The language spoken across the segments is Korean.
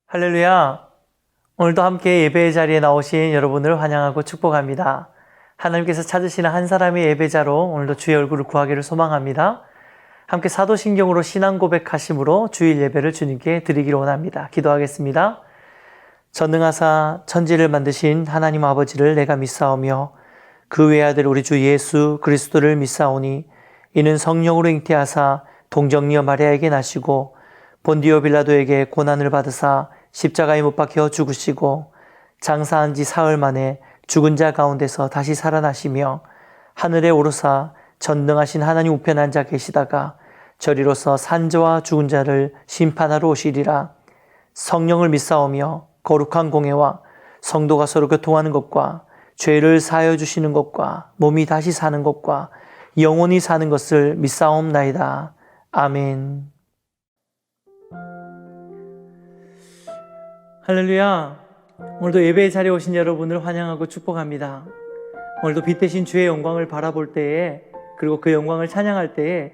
할렐루야! 오늘도 함께 예배의 자리에 나오신 여러분을 환영하고 축복합니다. 하나님께서 찾으시는 한 사람의 예배자로 오늘도 주의 얼굴을 구하기를 소망합니다. 함께 사도신경으로 신앙 고백하심으로 주일 예배를 주님께 드리기를 원합니다. 기도하겠습니다. 전능하사 천지를 만드신 하나님 아버지를 내가 믿사오며 그 외아들 우리 주 예수 그리스도를 믿사오니 이는 성령으로 잉태하사 동정녀 마리아에게 나시고 본디오 빌라도에게 고난을 받으사 십자가에 못 박혀 죽으시고 장사한 지 사흘 만에 죽은 자 가운데서 다시 살아나시며 하늘에 오르사 전능하신 하나님 우편에 앉아 계시다가 저리로서 산자와 죽은 자를 심판하러 오시리라. 성령을 믿사오며 거룩한 공회와 성도가 서로 교통하는 것과 죄를 사하여 주시는 것과 몸이 다시 사는 것과 영원히 사는 것을 믿사옵나이다. 아멘. 할렐루야! 오늘도 예배의 자리에 오신 여러분을 환영하고 축복합니다. 오늘도 빛 대신 주의 영광을 바라볼 때에, 그리고 그 영광을 찬양할 때에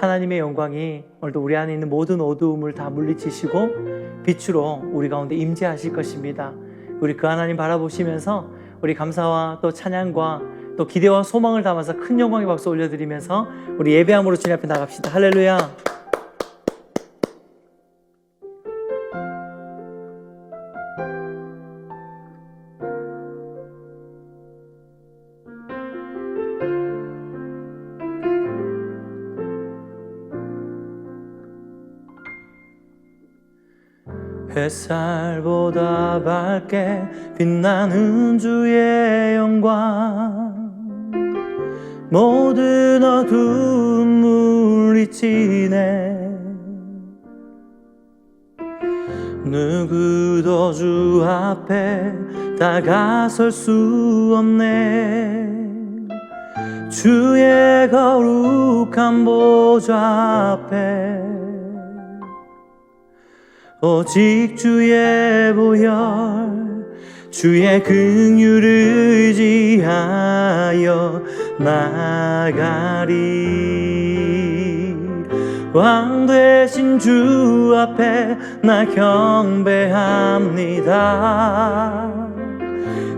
하나님의 영광이 오늘도 우리 안에 있는 모든 어두움을 다 물리치시고 빛으로 우리 가운데 임재하실 것입니다. 우리 그 하나님 바라보시면서 우리 감사와 또 찬양과 또 기대와 소망을 담아서 큰 영광의 박수 올려드리면서 우리 예배함으로 주님 앞에 나갑시다. 할렐루야! 햇살보다 밝게 빛나는 주의 영광, 모든 어두움 물리치네. 누구도 주 앞에 다가설 수 없네. 주의 거룩한 보좌 앞에 오직 주의 보혈, 주의 긍휼을 의지하여 나가리. 왕 되신 주 앞에 나 경배합니다.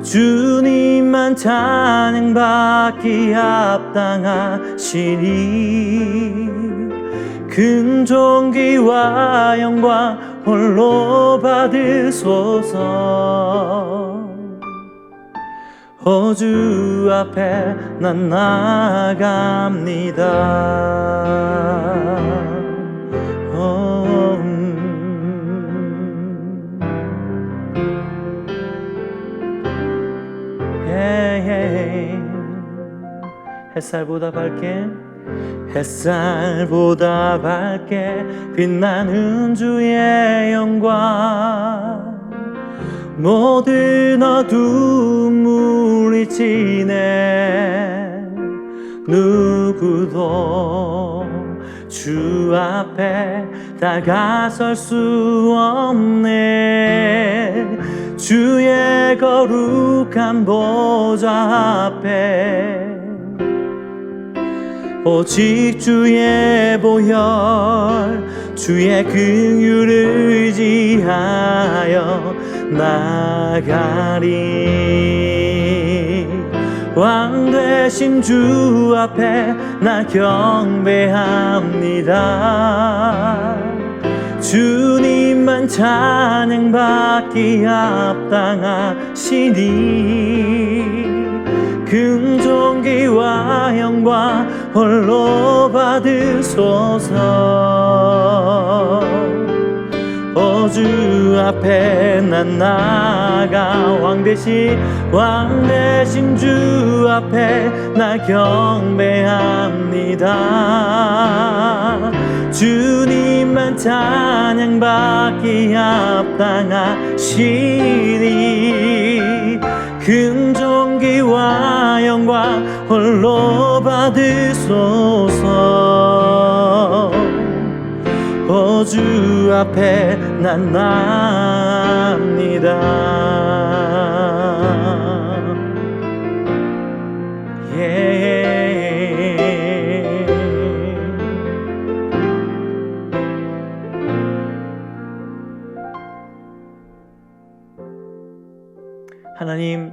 주님만 찬양받기 합당하시니 긍존귀와 영광 홀로 받으소서. 주 앞에 난 나아갑니다. 햇살보다 밝게, 햇살보다 밝게 빛나는 주의 영광, 모든 어두움 물리치네. 누구도 주 앞에 다가설 수 없네. 주의 거룩한 보좌 앞에 오직 주의 보혈, 주의 긍휼을 의지하여 나가리. 왕 되신 주 앞에 나 경배합니다. 주님만 찬양받기 합당하시니 긍존귀와 영광 홀로 받으소서. 주 앞에 난 나아가 왕 대신 주 앞에 나 경배합니다. 주님만 찬양받기 합당하시니 긍존귀와 영광 홀로 받으소서. 주 앞에 난 나갑니다. 하나님,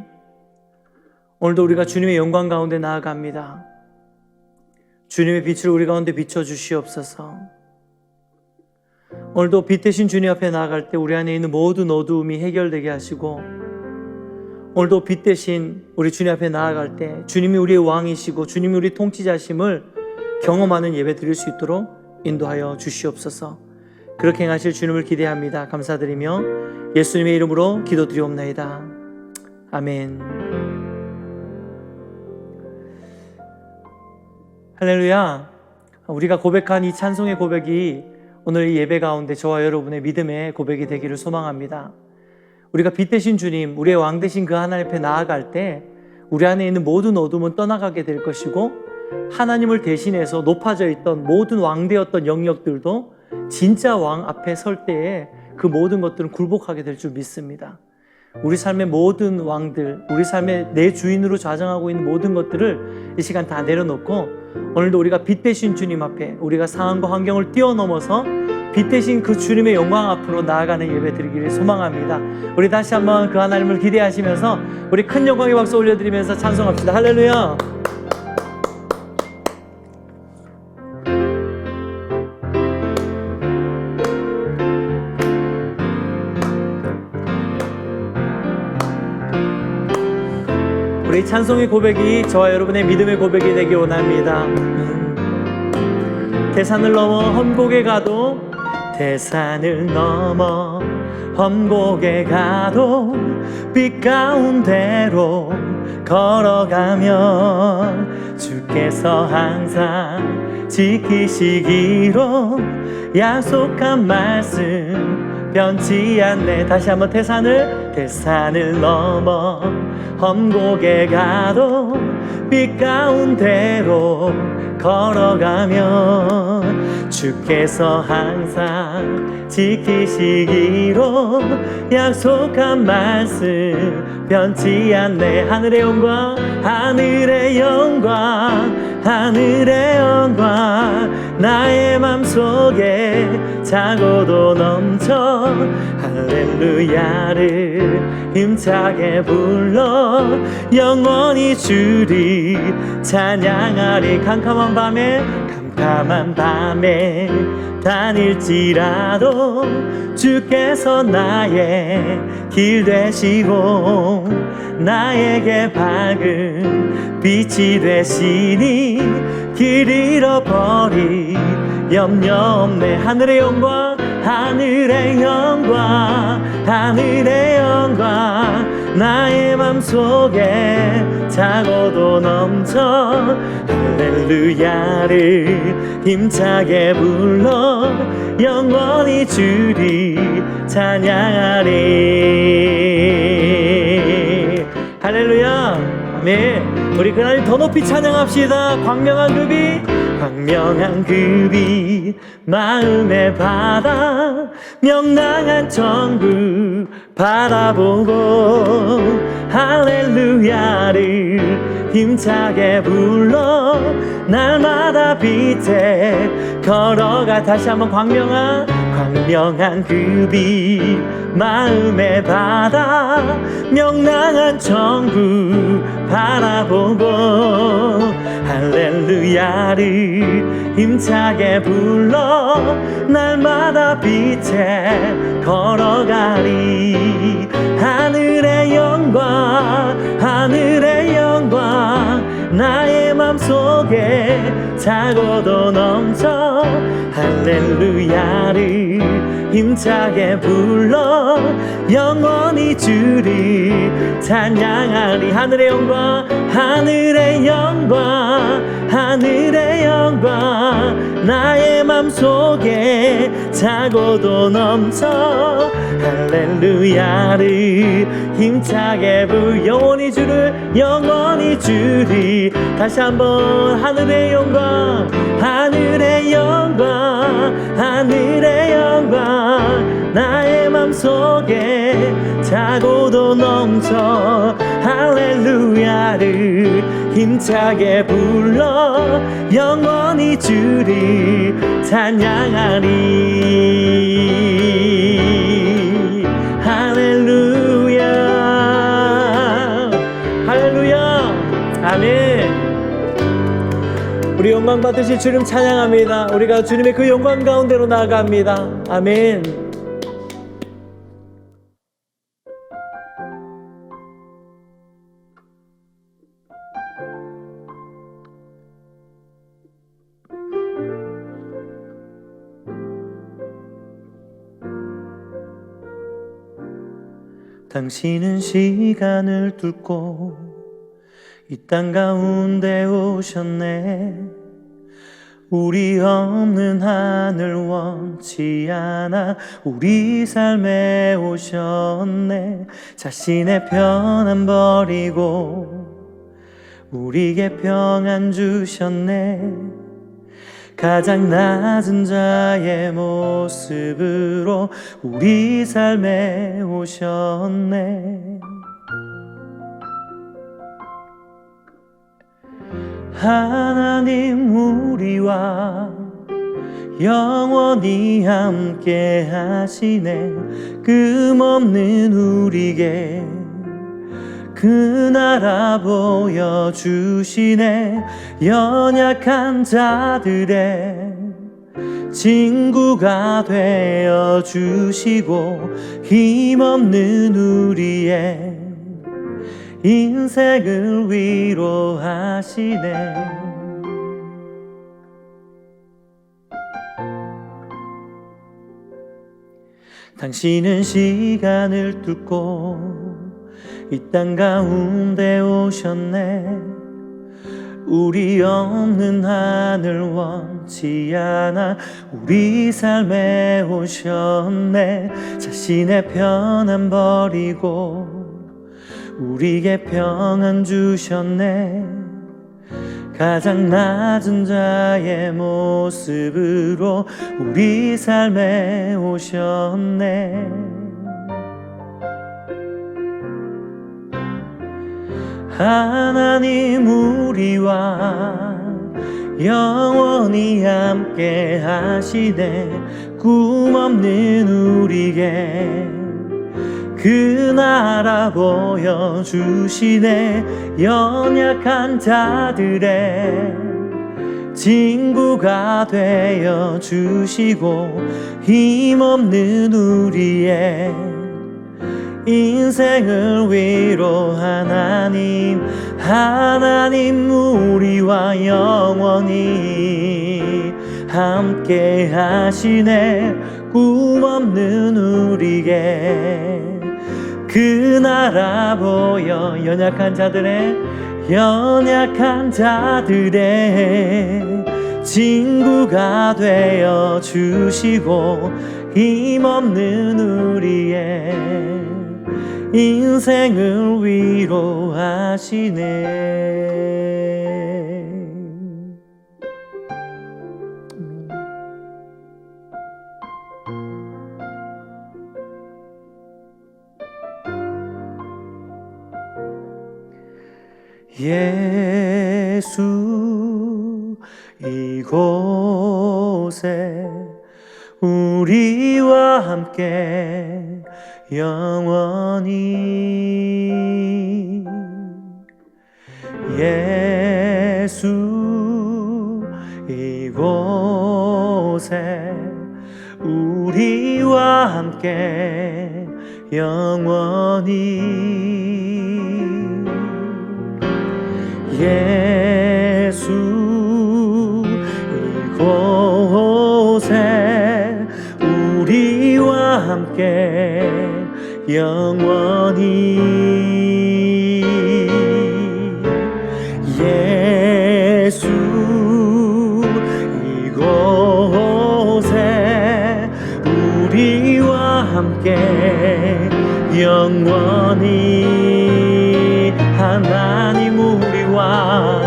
오늘도 우리가 주님의 영광 가운데 나아갑니다. 주님의 빛을 우리 가운데 비춰주시옵소서. 오늘도 빛 대신 주님 앞에 나아갈 때 우리 안에 있는 모든 어두움이 해결되게 하시고, 오늘도 빛 대신 우리 주님 앞에 나아갈 때 주님이 우리의 왕이시고 주님이 우리 통치자심을 경험하는 예배 드릴 수 있도록 인도하여 주시옵소서. 그렇게 행하실 주님을 기대합니다. 감사드리며 예수님의 이름으로 기도드리옵나이다. 아멘. 할렐루야. 우리가 고백한 이 찬송의 고백이 오늘 이 예배 가운데 저와 여러분의 믿음의 고백이 되기를 소망합니다. 우리가 빛 되신 주님, 우리의 왕 되신 그 하나님 앞에 나아갈 때 우리 안에 있는 모든 어둠은 떠나가게 될 것이고, 하나님을 대신해서 높아져 있던 모든 왕되었던 영역들도 진짜 왕 앞에 설 때에 그 모든 것들은 굴복하게 될 줄 믿습니다. 우리 삶의 모든 왕들, 우리 삶의 내 주인으로 좌정하고 있는 모든 것들을 이 시간 다 내려놓고 오늘도 우리가 빛 되신 주님 앞에 우리가 상황과 환경을 뛰어넘어서 빛 대신 그 주님의 영광 앞으로 나아가는 예배 드리기를 소망합니다. 우리 다시 한번 그 하나님을 기대하시면서 우리 큰 영광의 박수 올려드리면서 찬송합시다. 할렐루야. 우리 찬송의 고백이 저와 여러분의 믿음의 고백이 되기 원합니다. 대산을 넘어 험곡에 가도, 대산을 넘어 험곡에 가도 빛 가운데로 걸어가면 주께서 항상 지키시기로 약속한 말씀 변치 않네. 다시 한번 대산을 넘어 험곡에 가도 빛 가운데로 걸어가면 주께서 항상 지키시기로 약속한 말씀 변치 않네. 하늘의 영광, 하늘의 영광, 하늘의 영광 나의 맘속에 차고도 넘쳐 할렐루야를 힘차게 불러 영원히 주리 찬양하리. 캄캄한 밤에 다닐지라도 주께서 나의 길 되시고 나에게 밝은 빛이 되시니 길 잃어버리 염려 없네. 하늘의 영광, 하늘의 영광, 하늘의 영광 나의 맘속에 차고도 넘쳐 할렐루야를 힘차게 불러 영원히 주리 찬양하리. 할렐루야. 아멘. 우리 그날 더 높이 찬양합시다. 광명한 그 빛 마음의 바다 명랑한 천국 바라보고 할렐루야를 힘차게 불러 날마다 빛에 걸어가. 다시 한번 광명한 그 빛 마음의 바다 명랑한 천국 바라보고 할렐루야를 힘차게 불러 날마다 빛에 걸어가리. 하늘의 영광, 하늘의 영광 나의 맘속에 차고도 넘쳐 할렐루야를 힘차게 불러 영원히 주리 찬양하리. 하늘의 영광, 하늘의 영광, 하늘의 영광 나의 맘속에 차고도 넘쳐 할렐루야를 힘차게 영원히 주리. 다시 한번 하늘의 영광, 하늘의 영광, 하늘의 영광 나의 맘속에 차고도 넘쳐 할렐루야를 힘차게 불러 영원히 주리 찬양하리. 할렐루야. 우리 영광 받으실 주님 찬양합니다. 우리가 주님의 그 영광 가운데로 나아갑니다. 아멘. 당신은 시간을 뚫고 이 땅 가운데 오셨네. 우리 없는 하늘 원치 않아 우리 삶에 오셨네. 자신의 편안 버리고 우리에게 평안 주셨네. 가장 낮은 자의 모습으로 우리 삶에 오셨네. 하나님 우리와 영원히 함께 하시네. 금없는 우리에게 그 나라 보여주시네. 연약한 자들의 친구가 되어주시고 힘없는 우리의 인생을 위로하시네. 당신은 시간을 뚫고 이 땅 가운데 오셨네. 우리 없는 하늘 원치 않아 우리 삶에 오셨네. 자신의 편안 버리고 우리에게 평안 주셨네. 가장 낮은 자의 모습으로 우리 삶에 오셨네. 하나님 우리와 영원히 함께 하시네. 꿈없는 우리에게 그 나라 보여주시네. 연약한 자들의 친구가 되어주시고 힘없는 우리의 인생을 위로하나님. 하나님 우리와 영원히 함께 하시네. 꿈없는 우리에게 그 나라 보여 연약한 자들의 친구가 되어 주시고 힘없는 우리의 인생을 위로하시네. 예수 이곳에 우리와 함께 영원히. 예수 이곳에 우리와 함께 영원히. 예수 이곳에 우리와 함께 영원히. 예수 이곳에 우리와 함께 영원히. 하나님 우리와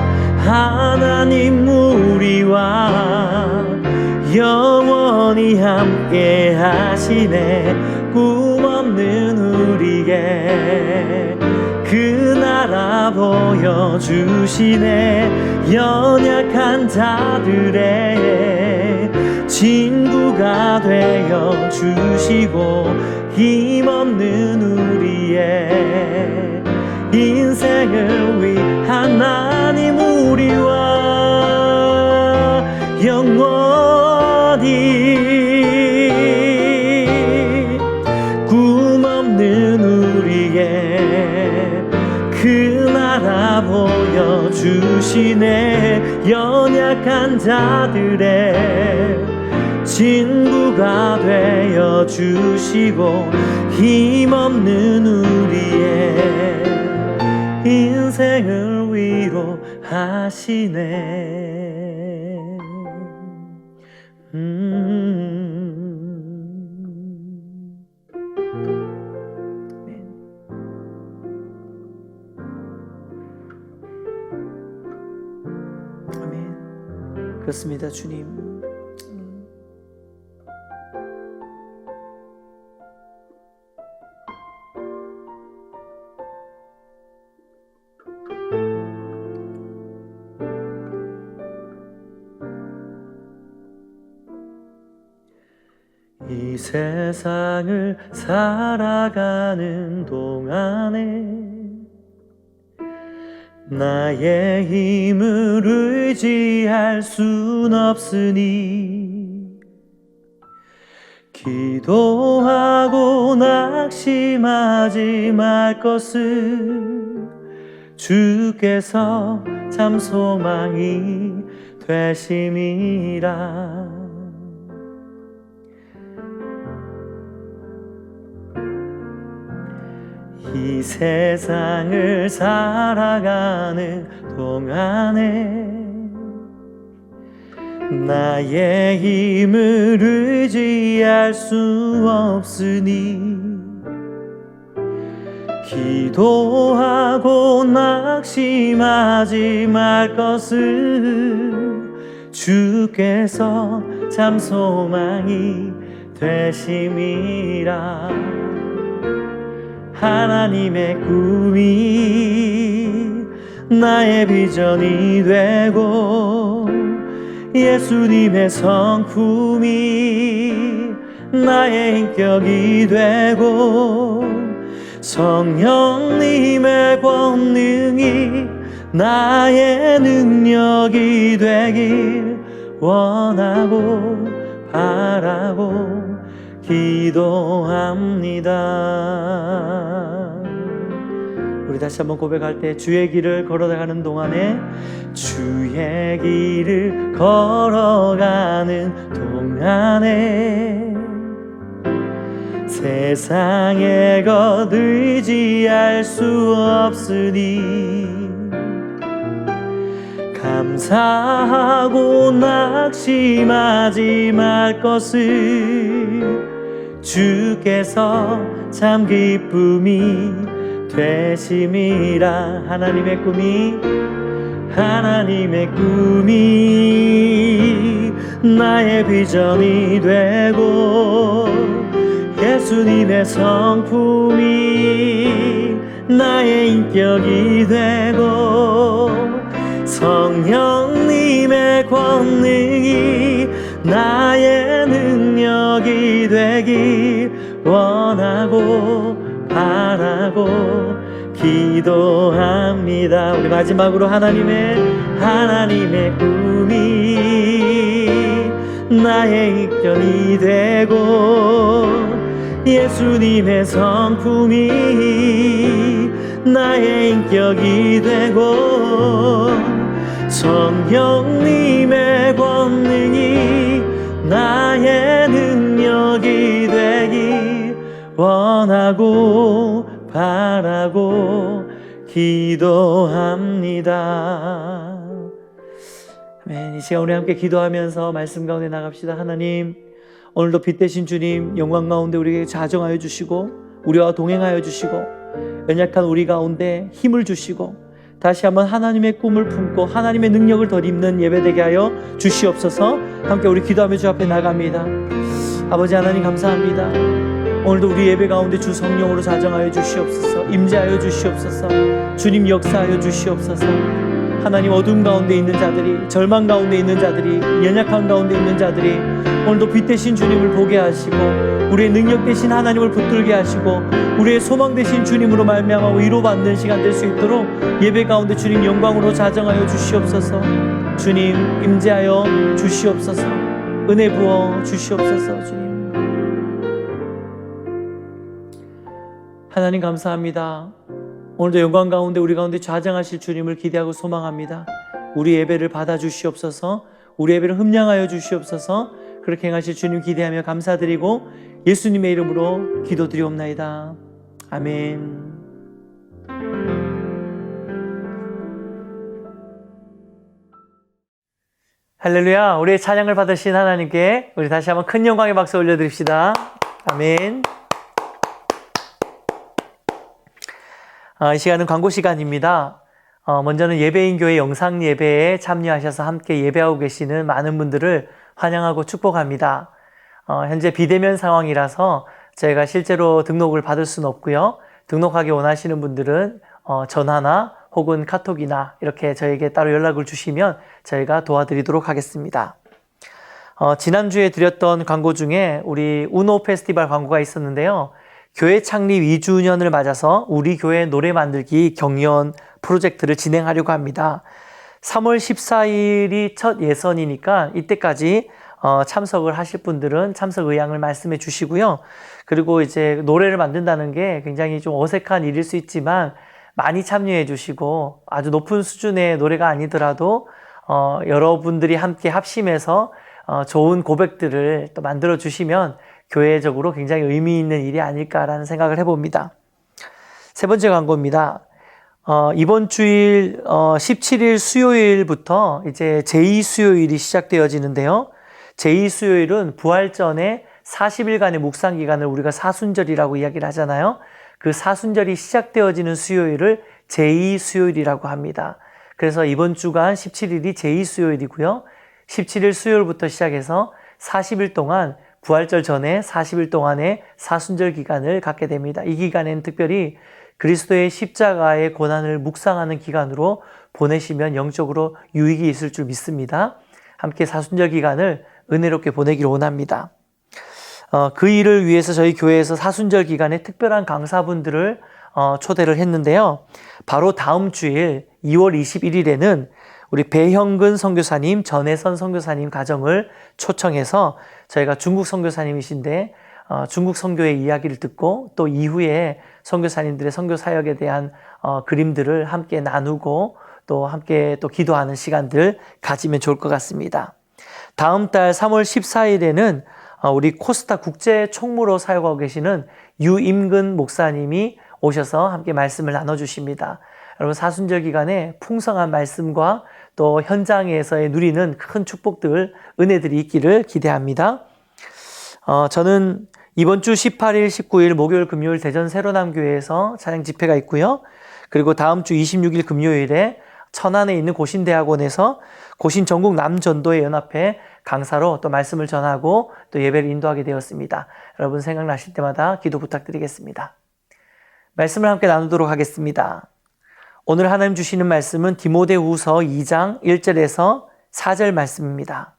영원히 함께 하시네. 꿈없는 우리에게 그 나라 보여주시네. 연약한 자들의 친구가 되어주시고 힘없는 우리의 인생을 위. 하나님 우리와 주시네. 연약한 자들의 친구가 되어 주시고 힘없는 우리의 인생을 위로하시네. 아멘. 그렇습니다, 주님. 이 세상을 살아가는 동안에 나의 힘을 의지할 순 없으니 기도하고 낙심하지 말 것을 주께서 참 소망이 되심이라. 이 세상을 살아가는 동안에 나의 힘을 의지할 수 없으니 기도하고 낙심하지 말 것을 주께서 참 소망이 되심이라. 하나님의 꿈이 나의 비전이 되고 예수님의 성품이 나의 인격이 되고 성령님의 권능이 나의 능력이 되길 원하고 바라고 기도합니다. 우리 다시 한번 고백할 때 주의 길을 걸어가는 동안에 주의 길을 걸어가는 동안에 세상의 것 의지할 수 없으니 감사하고 낙심하지 말 것을 주께서 참 기쁨이 되심이라. 하나님의 꿈이 나의 비전이 되고 예수님의 성품이 나의 인격이 되고 성령님의 권능이 나의 능력이 되길 원하고 바라고 기도합니다. 우리 마지막으로 하나님의 꿈이 나의 인격이 되고 예수님의 성품이 나의 인격이 되고 성령님의 권능이 나의 능력이 되길 원하고 바라고 기도합니다. 아멘. 이 시간 우리 함께 기도하면서 말씀 가운데 나갑시다. 하나님, 오늘도 빛 대신 주님, 영광 가운데 우리에게 자정하여 주시고 우리와 동행하여 주시고 연약한 우리 가운데 힘을 주시고 다시 한번 하나님의 꿈을 품고 하나님의 능력을 덧입는 예배되게 하여 주시옵소서. 함께 우리 기도하며 주 앞에 나갑니다. 아버지 하나님 감사합니다. 오늘도 우리 예배 가운데 주 성령으로 자정하여 주시옵소서. 임재하여 주시옵소서. 주님 역사하여 주시옵소서. 하나님, 어둠 가운데 있는 자들이, 절망 가운데 있는 자들이, 연약한 가운데 있는 자들이 오늘도 빛 대신 주님을 보게 하시고 우리의 능력 대신 하나님을 붙들게 하시고 우리의 소망 대신 주님으로 말미암아 위로받는 시간 될 수 있도록 예배 가운데 주님 영광으로 자정하여 주시옵소서. 주님 임재하여 주시옵소서. 은혜 부어 주시옵소서. 주님 하나님 감사합니다. 오늘도 영광 가운데 우리 가운데 좌정하실 주님을 기대하고 소망합니다. 우리 예배를 받아주시옵소서. 우리 예배를 흠량하여 주시옵소서. 그렇게 행하실 주님 기대하며 감사드리고 예수님의 이름으로 기도드리옵나이다. 아멘. 할렐루야. 우리의 찬양을 받으신 하나님께 우리 다시 한번 큰 영광의 박수 올려드립시다. 아멘. 이 시간은 광고 시간입니다. 먼저는 예배인 교회 영상 예배에 참여하셔서 함께 예배하고 계시는 많은 분들을 환영하고 축복합니다. 현재 비대면 상황이라서 저희가 실제로 등록을 받을 수는 없고요. 등록하기 원하시는 분들은 전화나 혹은 카톡이나 이렇게 저에게 따로 연락을 주시면 저희가 도와드리도록 하겠습니다. 지난주에 드렸던 광고 중에 우리 우노 페스티벌 광고가 있었는데요. 교회 창립 2주년을 맞아서 우리 교회 노래 만들기 경연 프로젝트를 진행하려고 합니다. 3월 14일이 첫 예선이니까 이때까지 참석을 하실 분들은 참석 의향을 말씀해 주시고요. 그리고 이제 노래를 만든다는 게 굉장히 좀 어색한 일일 수 있지만 많이 참여해 주시고 아주 높은 수준의 노래가 아니더라도 여러분들이 함께 합심해서 좋은 고백들을 또 만들어 주시면 교회적으로 굉장히 의미 있는 일이 아닐까라는 생각을 해봅니다. 세 번째 광고입니다. 이번 주일 17일 수요일부터 이제 제2수요일이 시작되어지는데요. 제2수요일은 부활 전에 40일간의 묵상 기간을 우리가 사순절이라고 이야기를 하잖아요. 그 사순절이 시작되어지는 수요일을 제2수요일이라고 합니다. 그래서 이번 주간 17일이 제2수요일이고요. 17일 수요일부터 시작해서 40일 동안 부활절 전에 40일 동안의 사순절 기간을 갖게 됩니다. 이 기간에는 특별히 그리스도의 십자가의 고난을 묵상하는 기간으로 보내시면 영적으로 유익이 있을 줄 믿습니다. 함께 사순절 기간을 은혜롭게 보내기를 원합니다. 그 일을 위해서 저희 교회에서 사순절 기간에 특별한 강사분들을 초대를 했는데요. 바로 다음 주일 2월 21일에는 우리 배형근 선교사님, 전혜선 선교사님 가정을 초청해서 저희가 중국 선교사님이신데 중국 선교의 이야기를 듣고 또 이후에 선교사님들의 선교 사역에 대한 그림들을 함께 나누고 또 함께 또 기도하는 시간들 가지면 좋을 것 같습니다. 다음 달 3월 14일에는 우리 코스타 국제 총무로 사역하고 계시는 유임근 목사님이 오셔서 함께 말씀을 나눠주십니다. 여러분 사순절 기간에 풍성한 말씀과 또 현장에서의 누리는 큰 축복들, 은혜들이 있기를 기대합니다. 저는 이번 주 18일, 19일 목요일, 금요일 대전 새로남교회에서 찬양 집회가 있고요. 그리고 다음 주 26일 금요일에 천안에 있는 고신대학원에서 고신전국 남전도회 연합회 강사로 또 말씀을 전하고 또 예배를 인도하게 되었습니다. 여러분 생각나실 때마다 기도 부탁드리겠습니다. 말씀을 함께 나누도록 하겠습니다. 오늘 하나님 주시는 말씀은 디모데후서 2장 1절에서 4절 말씀입니다.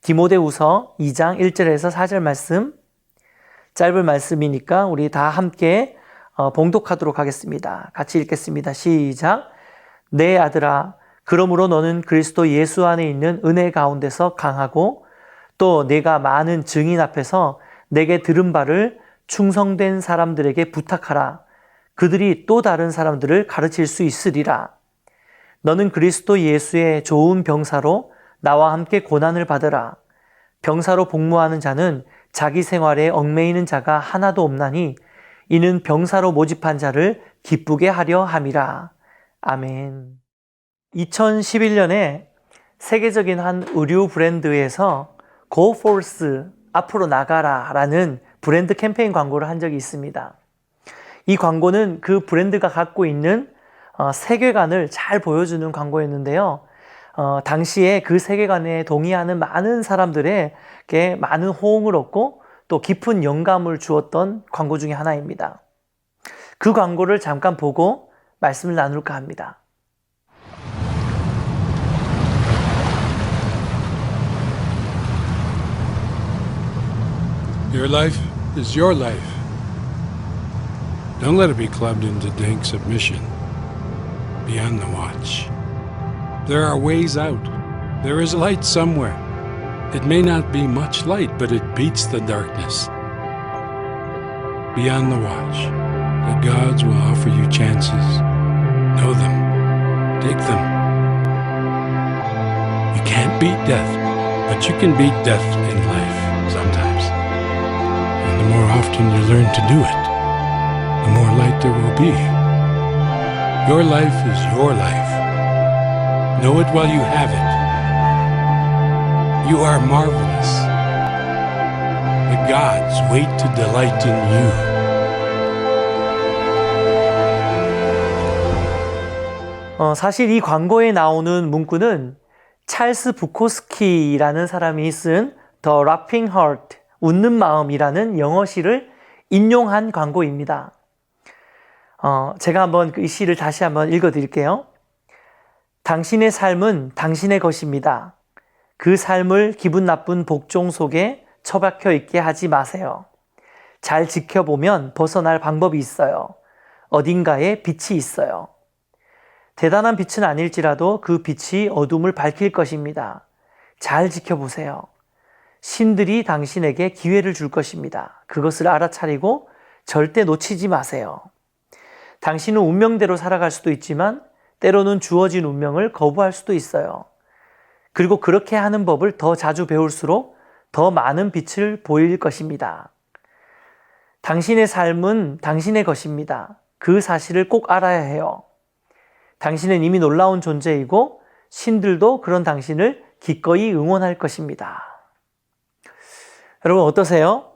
디모데후서 2장 1절에서 4절 말씀, 짧은 말씀이니까 우리 다 함께 봉독하도록 하겠습니다. 같이 읽겠습니다. 시작. 내 아들아, 그러므로 너는 그리스도 예수 안에 있는 은혜 가운데서 강하고 또 내가 많은 증인 앞에서 내게 들은 바를 충성된 사람들에게 부탁하라. 그들이 또 다른 사람들을 가르칠 수 있으리라. 너는 그리스도 예수의 좋은 병사로 나와 함께 고난을 받으라. 병사로 복무하는 자는 자기 생활에 얽매이는 자가 하나도 없나니 이는 병사로 모집한 자를 기쁘게 하려 함이라. 아멘. 2011년에 세계적인 한 의류 브랜드에서 Go Force, 앞으로 나가라 라는 브랜드 캠페인 광고를 한 적이 있습니다. 이 광고는 그 브랜드가 갖고 있는 세계관을 잘 보여주는 광고였는데요. 당시에 그 세계관에 동의하는 많은 사람들에게 많은 호응을 얻고 또 깊은 영감을 주었던 광고 중에 하나입니다. 그 광고를 잠깐 보고 말씀을 나눌까 합니다. Your life is your life. Don't let it be clubbed into dank submission. Be on the watch. There are ways out. There is light somewhere. It may not be much light, but it beats the darkness. Be on the watch. The gods will offer you chances. Know them. Take them. can't beat death, but you can beat death in life sometimes. And the more often you learn to do it, the more light there will be. Your life is your life. Know it while you have it. You are marvelous. The gods wait to delight in you. 사실 이 광고에 나오는 문구는 찰스 부코스키라는 사람이 쓴 The Laughing Heart, 웃는 마음이라는 영어시를 인용한 광고입니다. 제가 한번 이 시를 다시 한번 읽어드릴게요. 당신의 삶은 당신의 것입니다. 그 삶을 기분 나쁜 복종 속에 처박혀 있게 하지 마세요. 잘 지켜보면 벗어날 방법이 있어요. 어딘가에 빛이 있어요. 대단한 빛은 아닐지라도 그 빛이 어둠을 밝힐 것입니다. 잘 지켜보세요. 신들이 당신에게 기회를 줄 것입니다. 그것을 알아차리고 절대 놓치지 마세요. 당신은 운명대로 살아갈 수도 있지만 때로는 주어진 운명을 거부할 수도 있어요. 그리고 그렇게 하는 법을 더 자주 배울수록 더 많은 빛을 보일 것입니다. 당신의 삶은 당신의 것입니다. 그 사실을 꼭 알아야 해요. 당신은 이미 놀라운 존재이고 신들도 그런 당신을 기꺼이 응원할 것입니다. 여러분 어떠세요?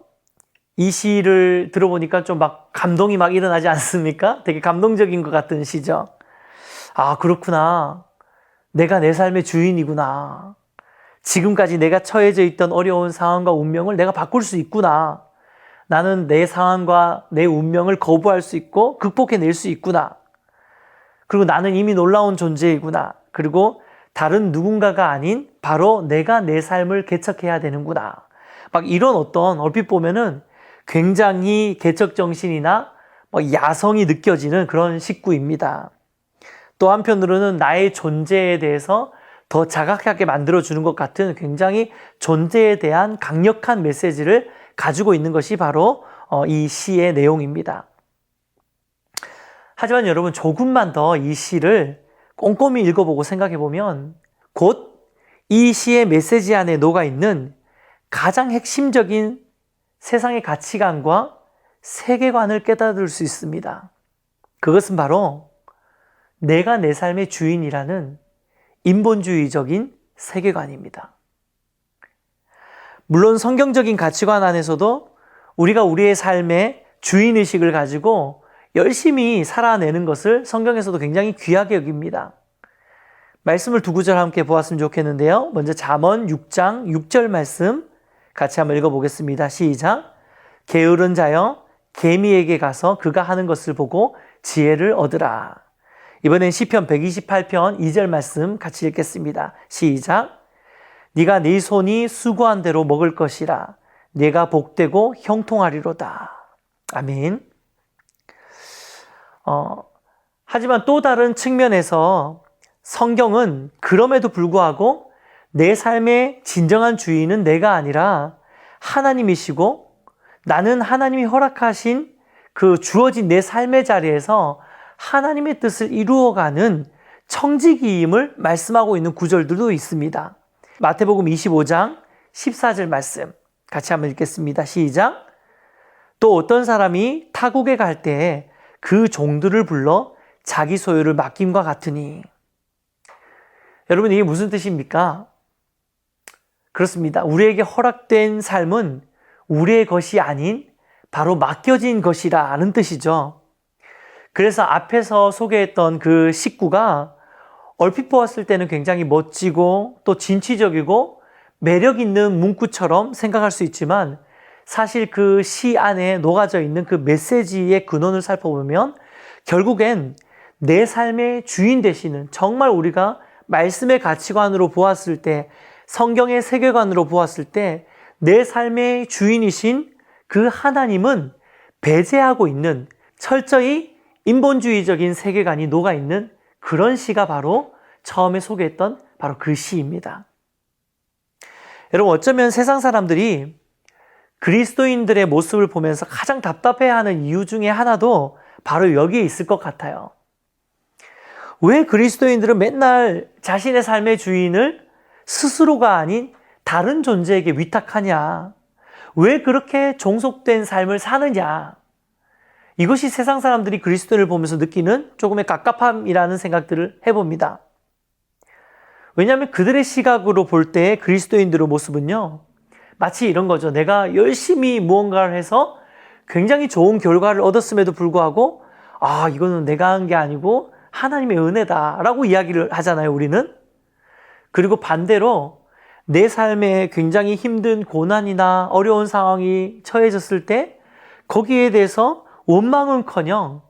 이 시를 들어보니까 좀 막 감동이 막 일어나지 않습니까? 되게 감동적인 것 같은 시죠. 아, 그렇구나. 내가 내 삶의 주인이구나. 지금까지 내가 처해져 있던 어려운 상황과 운명을 내가 바꿀 수 있구나. 나는 내 상황과 내 운명을 거부할 수 있고 극복해낼 수 있구나. 그리고 나는 이미 놀라운 존재이구나. 그리고 다른 누군가가 아닌 바로 내가 내 삶을 개척해야 되는구나. 막 이런 어떤 얼핏 보면은 굉장히 개척정신이나 야성이 느껴지는 그런 식구입니다. 또 한편으로는 나의 존재에 대해서 더 자각하게 만들어주는 것 같은 굉장히 존재에 대한 강력한 메시지를 가지고 있는 것이 바로 이 시의 내용입니다. 하지만 여러분 조금만 더 이 시를 꼼꼼히 읽어보고 생각해보면 곧 이 시의 메시지 안에 녹아있는 가장 핵심적인 세상의 가치관과 세계관을 깨달을 수 있습니다. 그것은 바로 내가 내 삶의 주인이라는 인본주의적인 세계관입니다. 물론 성경적인 가치관 안에서도 우리가 우리의 삶의 주인의식을 가지고 열심히 살아내는 것을 성경에서도 굉장히 귀하게 여깁니다. 말씀을 두 구절 함께 보았으면 좋겠는데요. 먼저 잠언 6장 6절 말씀 같이 한번 읽어보겠습니다. 시작. 게으른 자여 개미에게 가서 그가 하는 것을 보고 지혜를 얻으라. 이번엔 시편 128편 2절 말씀 같이 읽겠습니다. 시작. 네가 네 손이 수고한 대로 먹을 것이라. 네가 복되고 형통하리로다. 아멘. 하지만 또 다른 측면에서 성경은 그럼에도 불구하고 내 삶의 진정한 주인은 내가 아니라 하나님이시고 나는 하나님이 허락하신 그 주어진 내 삶의 자리에서 하나님의 뜻을 이루어가는 청지기임을 말씀하고 있는 구절들도 있습니다. 마태복음 25장 14절 말씀 같이 한번 읽겠습니다. 시작. 또 어떤 사람이 타국에 갈 때에 그 종들을 불러 자기 소유를 맡김과 같으니. 여러분 이게 무슨 뜻입니까? 그렇습니다. 우리에게 허락된 삶은 우리의 것이 아닌 바로 맡겨진 것이라는 뜻이죠. 그래서 앞에서 소개했던 그 식구가 얼핏 보았을 때는 굉장히 멋지고 또 진취적이고 매력 있는 문구처럼 생각할 수 있지만 사실 그 시 안에 녹아져 있는 그 메시지의 근원을 살펴보면 결국엔 내 삶의 주인 되시는 정말 우리가 말씀의 가치관으로 보았을 때 성경의 세계관으로 보았을 때 내 삶의 주인이신 그 하나님은 배제하고 있는 철저히 인본주의적인 세계관이 녹아있는 그런 시가 바로 처음에 소개했던 바로 그 시입니다. 여러분 어쩌면 세상 사람들이 그리스도인들의 모습을 보면서 가장 답답해하는 이유 중에 하나도 바로 여기에 있을 것 같아요. 왜 그리스도인들은 맨날 자신의 삶의 주인을 스스로가 아닌 다른 존재에게 위탁하냐? 왜 그렇게 종속된 삶을 사느냐? 이것이 세상 사람들이 그리스도인을 보면서 느끼는 조금의 갑갑함이라는 생각들을 해봅니다. 왜냐하면 그들의 시각으로 볼 때 그리스도인들의 모습은요, 마치 이런 거죠. 내가 열심히 무언가를 해서 굉장히 좋은 결과를 얻었음에도 불구하고 이거는 내가 한 게 아니고 하나님의 은혜다라고 이야기를 하잖아요, 우리는. 그리고 반대로 내 삶에 굉장히 힘든 고난이나 어려운 상황이 처해졌을 때 거기에 대해서 원망은커녕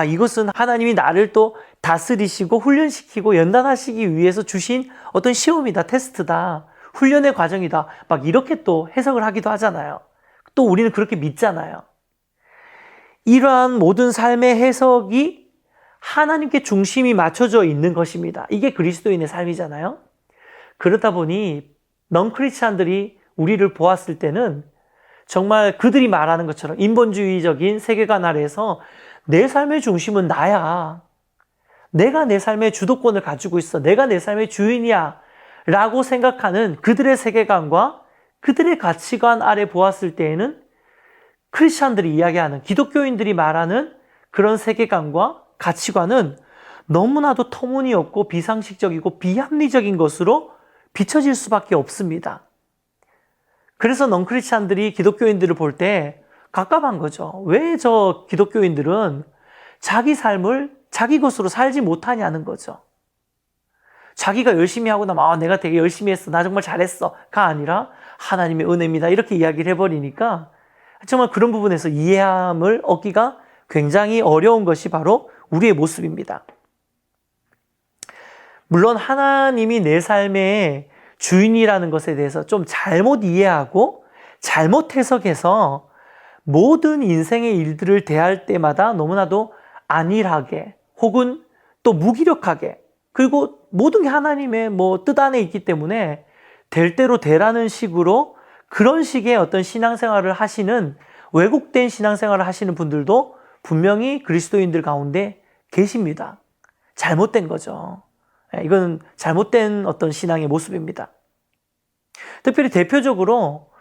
이것은 하나님이 나를 또 다스리시고 훈련시키고 연단하시기 위해서 주신 어떤 시험이다, 테스트다, 훈련의 과정이다, 막 이렇게 또 해석을 하기도 하잖아요. 또 우리는 그렇게 믿잖아요. 이러한 모든 삶의 해석이 하나님께 중심이 맞춰져 있는 것입니다. 이게 그리스도인의 삶이잖아요. 그러다 보니 넌크리스찬들이 우리를 보았을 때는 정말 그들이 말하는 것처럼 인본주의적인 세계관 아래에서 내 삶의 중심은 나야. 내가 내 삶의 주도권을 가지고 있어. 내가 내 삶의 주인이야. 라고 생각하는 그들의 세계관과 그들의 가치관 아래 보았을 때에는 크리스찬들이 이야기하는, 기독교인들이 말하는 그런 세계관과 가치관은 너무나도 터무니없고 비상식적이고 비합리적인 것으로 비춰질 수밖에 없습니다. 그래서 넌크리스찬들이 기독교인들을 볼 때 갑갑한 거죠. 왜 저 기독교인들은 자기 삶을 자기 것으로 살지 못하냐는 거죠. 자기가 열심히 하고 나면 내가 되게 열심히 했어, 나 정말 잘했어가 아니라 하나님의 은혜입니다, 이렇게 이야기를 해버리니까 정말 그런 부분에서 이해함을 얻기가 굉장히 어려운 것이 바로 우리의 모습입니다. 물론 하나님이 내 삶의 주인이라는 것에 대해서 좀 잘못 이해하고 잘못 해석해서 모든 인생의 일들을 대할 때마다 너무나도 안일하게 혹은 또 무기력하게, 그리고 모든 게 하나님의 뜻 안에 있기 때문에 될 대로 되라는 식으로 그런 식의 어떤 신앙생활을 하시는, 왜곡된 신앙생활을 하시는 분들도 분명히 그리스도인들 가운데 계십니다. 잘못된 거죠. 이건 잘못된 어떤 신앙의 모습입니다. 특별히 대표적으로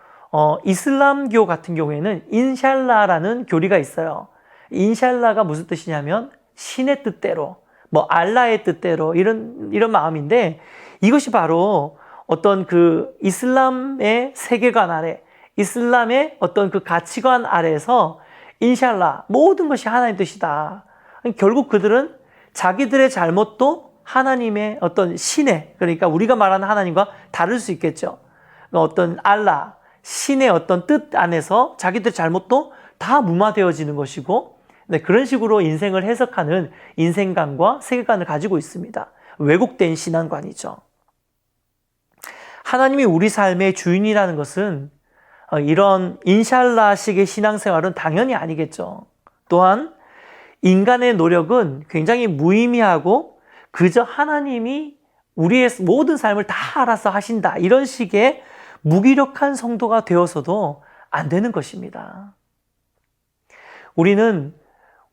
이슬람교 같은 경우에는 인샬라라는 교리가 있어요. 인샬라가 무슨 뜻이냐면 신의 뜻대로, 알라의 뜻대로, 이런 마음인데, 이것이 바로 어떤 그 이슬람의 세계관 아래, 이슬람의 어떤 그 가치관 아래에서 인샬라, 모든 것이 하나님의 뜻이다. 결국 그들은 자기들의 잘못도 하나님의 어떤 신의, 그러니까 우리가 말하는 하나님과 다를 수 있겠죠. 어떤 알라, 신의 어떤 뜻 안에서 자기들의 잘못도 다 무마되어지는 것이고, 그런 식으로 인생을 해석하는 인생관과 세계관을 가지고 있습니다. 왜곡된 신앙관이죠. 하나님이 우리 삶의 주인이라는 것은 이런 인샬라식의 신앙생활은 당연히 아니겠죠. 또한 인간의 노력은 굉장히 무의미하고 그저 하나님이 우리의 모든 삶을 다 알아서 하신다, 이런 식의 무기력한 성도가 되어서도 안 되는 것입니다. 우리는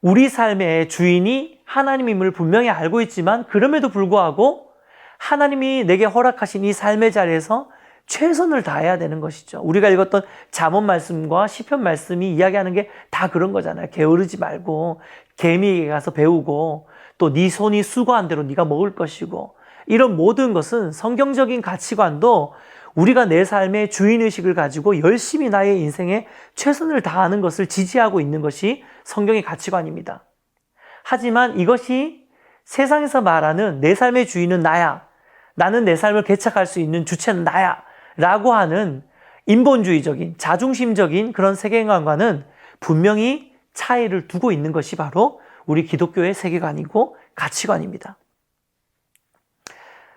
우리 삶의 주인이 하나님임을 분명히 알고 있지만 그럼에도 불구하고 하나님이 내게 허락하신 이 삶의 자리에서 최선을 다해야 되는 것이죠. 우리가 읽었던 잠언 말씀과 시편 말씀이 이야기하는 게 다 그런 거잖아요. 게으르지 말고 개미에게 가서 배우고 또 네 손이 수고한 대로 네가 먹을 것이고, 이런 모든 것은 성경적인 가치관도 우리가 내 삶의 주인의식을 가지고 열심히 나의 인생에 최선을 다하는 것을 지지하고 있는 것이 성경의 가치관입니다. 하지만 이것이 세상에서 말하는 내 삶의 주인은 나야, 나는 내 삶을 개척할 수 있는 주체는 나야 라고 하는 인본주의적인 자중심적인 그런 세계관과는 분명히 차이를 두고 있는 것이 바로 우리 기독교의 세계관이고 가치관입니다.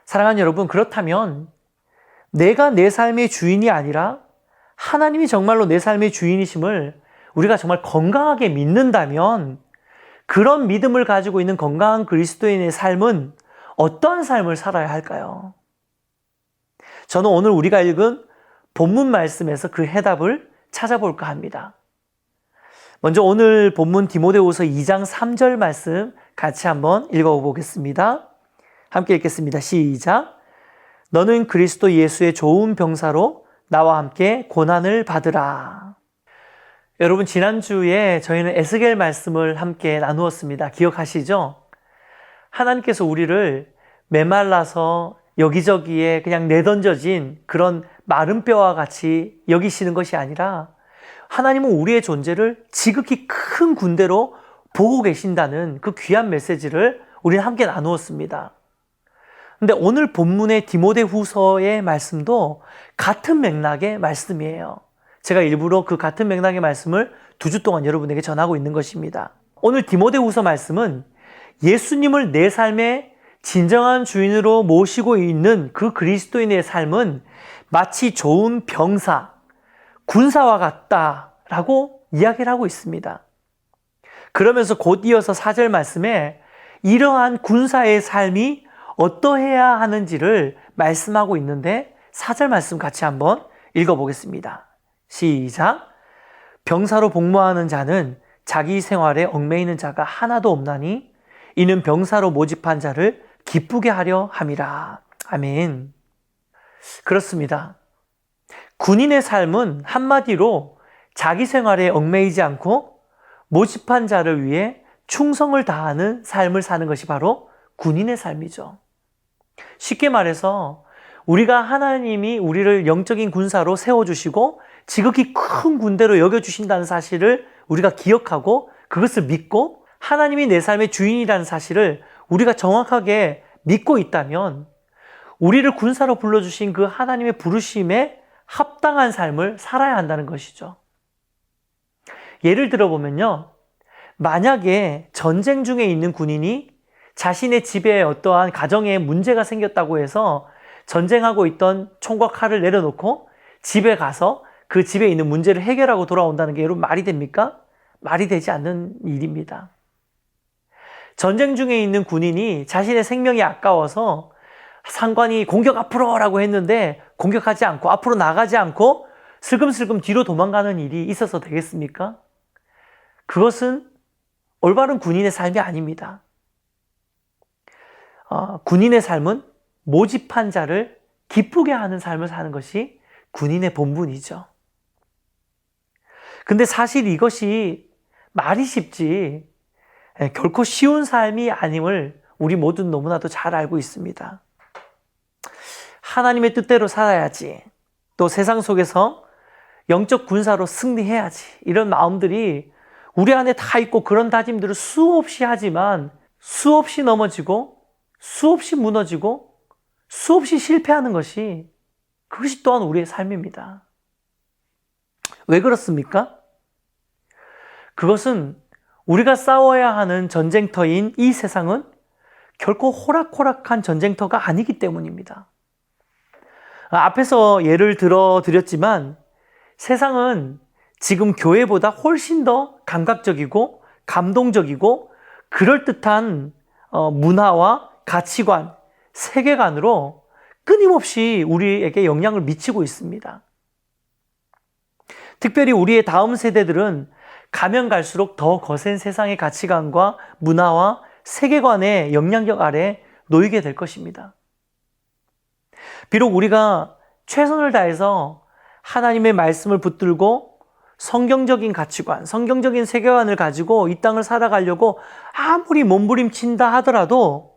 사랑하는 여러분, 그렇다면 내가 내 삶의 주인이 아니라 하나님이 정말로 내 삶의 주인이심을 우리가 정말 건강하게 믿는다면, 그런 믿음을 가지고 있는 건강한 그리스도인의 삶은 어떠한 삶을 살아야 할까요? 저는 오늘 우리가 읽은 본문 말씀에서 그 해답을 찾아볼까 합니다. 먼저 오늘 본문 디모데후서 2장 3절 말씀 같이 한번 읽어보겠습니다. 함께 읽겠습니다. 시작. 너는 그리스도 예수의 좋은 병사로 나와 함께 고난을 받으라. 여러분, 지난주에 저희는 에스겔 말씀을 함께 나누었습니다. 기억하시죠? 하나님께서 우리를 메말라서 여기저기에 그냥 내던져진 그런 마른 뼈와 같이 여기시는 것이 아니라 하나님은 우리의 존재를 지극히 큰 군대로 보고 계신다는 그 귀한 메시지를 우리는 함께 나누었습니다. 근데 오늘 본문의 디모데후서의 말씀도 같은 맥락의 말씀이에요. 제가 일부러 그 같은 맥락의 말씀을 2주 동안 여러분에게 전하고 있는 것입니다. 오늘 디모데후서 말씀은 예수님을 내 삶의 진정한 주인으로 모시고 있는 그 그리스도인의 삶은 마치 좋은 병사, 군사와 같다라고 이야기를 하고 있습니다. 그러면서 곧 이어서 4절 말씀에 이러한 군사의 삶이 어떠해야 하는지를 말씀하고 있는데 4절 말씀 같이 한번 읽어보겠습니다. 시작. 병사로 복무하는 자는 자기 생활에 얽매이는 자가 하나도 없나니 이는 병사로 모집한 자를 기쁘게 하려 함이라. 아멘. 그렇습니다. 군인의 삶은 한마디로 자기 생활에 얽매이지 않고 모집한 자를 위해 충성을 다하는 삶을 사는 것이 바로 군인의 삶이죠. 쉽게 말해서 우리가 하나님이 우리를 영적인 군사로 세워주시고 지극히 큰 군대로 여겨주신다는 사실을 우리가 기억하고 그것을 믿고 하나님이 내 삶의 주인이라는 사실을 우리가 정확하게 믿고 있다면 우리를 군사로 불러주신 그 하나님의 부르심에 합당한 삶을 살아야 한다는 것이죠. 예를 들어보면요. 만약에 전쟁 중에 있는 군인이 자신의 집에 어떠한 가정에 문제가 생겼다고 해서 전쟁하고 있던 총과 칼을 내려놓고 집에 가서 그 집에 있는 문제를 해결하고 돌아온다는 게 여러분 말이 됩니까? 말이 되지 않는 일입니다. 전쟁 중에 있는 군인이 자신의 생명이 아까워서 상관이 공격 앞으로라고 했는데 공격하지 않고 앞으로 나가지 않고 슬금슬금 뒤로 도망가는 일이 있어서 되겠습니까? 그것은 올바른 군인의 삶이 아닙니다. 군인의 삶은 모집한 자를 기쁘게 하는 삶을 사는 것이 군인의 본분이죠. 근데 사실 이것이 말이 쉽지 결코 쉬운 삶이 아님을 우리 모두는 너무나도 잘 알고 있습니다. 하나님의 뜻대로 살아야지, 또 세상 속에서 영적 군사로 승리해야지, 이런 마음들이 우리 안에 다 있고 그런 다짐들을 수없이 하지만 수없이 넘어지고 수없이 무너지고 수없이 실패하는 것이 그것이 또한 우리의 삶입니다. 왜 그렇습니까? 그것은 우리가 싸워야 하는 전쟁터인 이 세상은 결코 호락호락한 전쟁터가 아니기 때문입니다. 앞에서 예를 들어 드렸지만 세상은 지금 교회보다 훨씬 더 감각적이고 감동적이고 그럴듯한 문화와 가치관, 세계관으로 끊임없이 우리에게 영향을 미치고 있습니다. 특별히 우리의 다음 세대들은 가면 갈수록 더 거센 세상의 가치관과 문화와 세계관의 영향력 아래 놓이게 될 것입니다. 비록 우리가 최선을 다해서 하나님의 말씀을 붙들고 성경적인 가치관, 성경적인 세계관을 가지고 이 땅을 살아가려고 아무리 몸부림친다 하더라도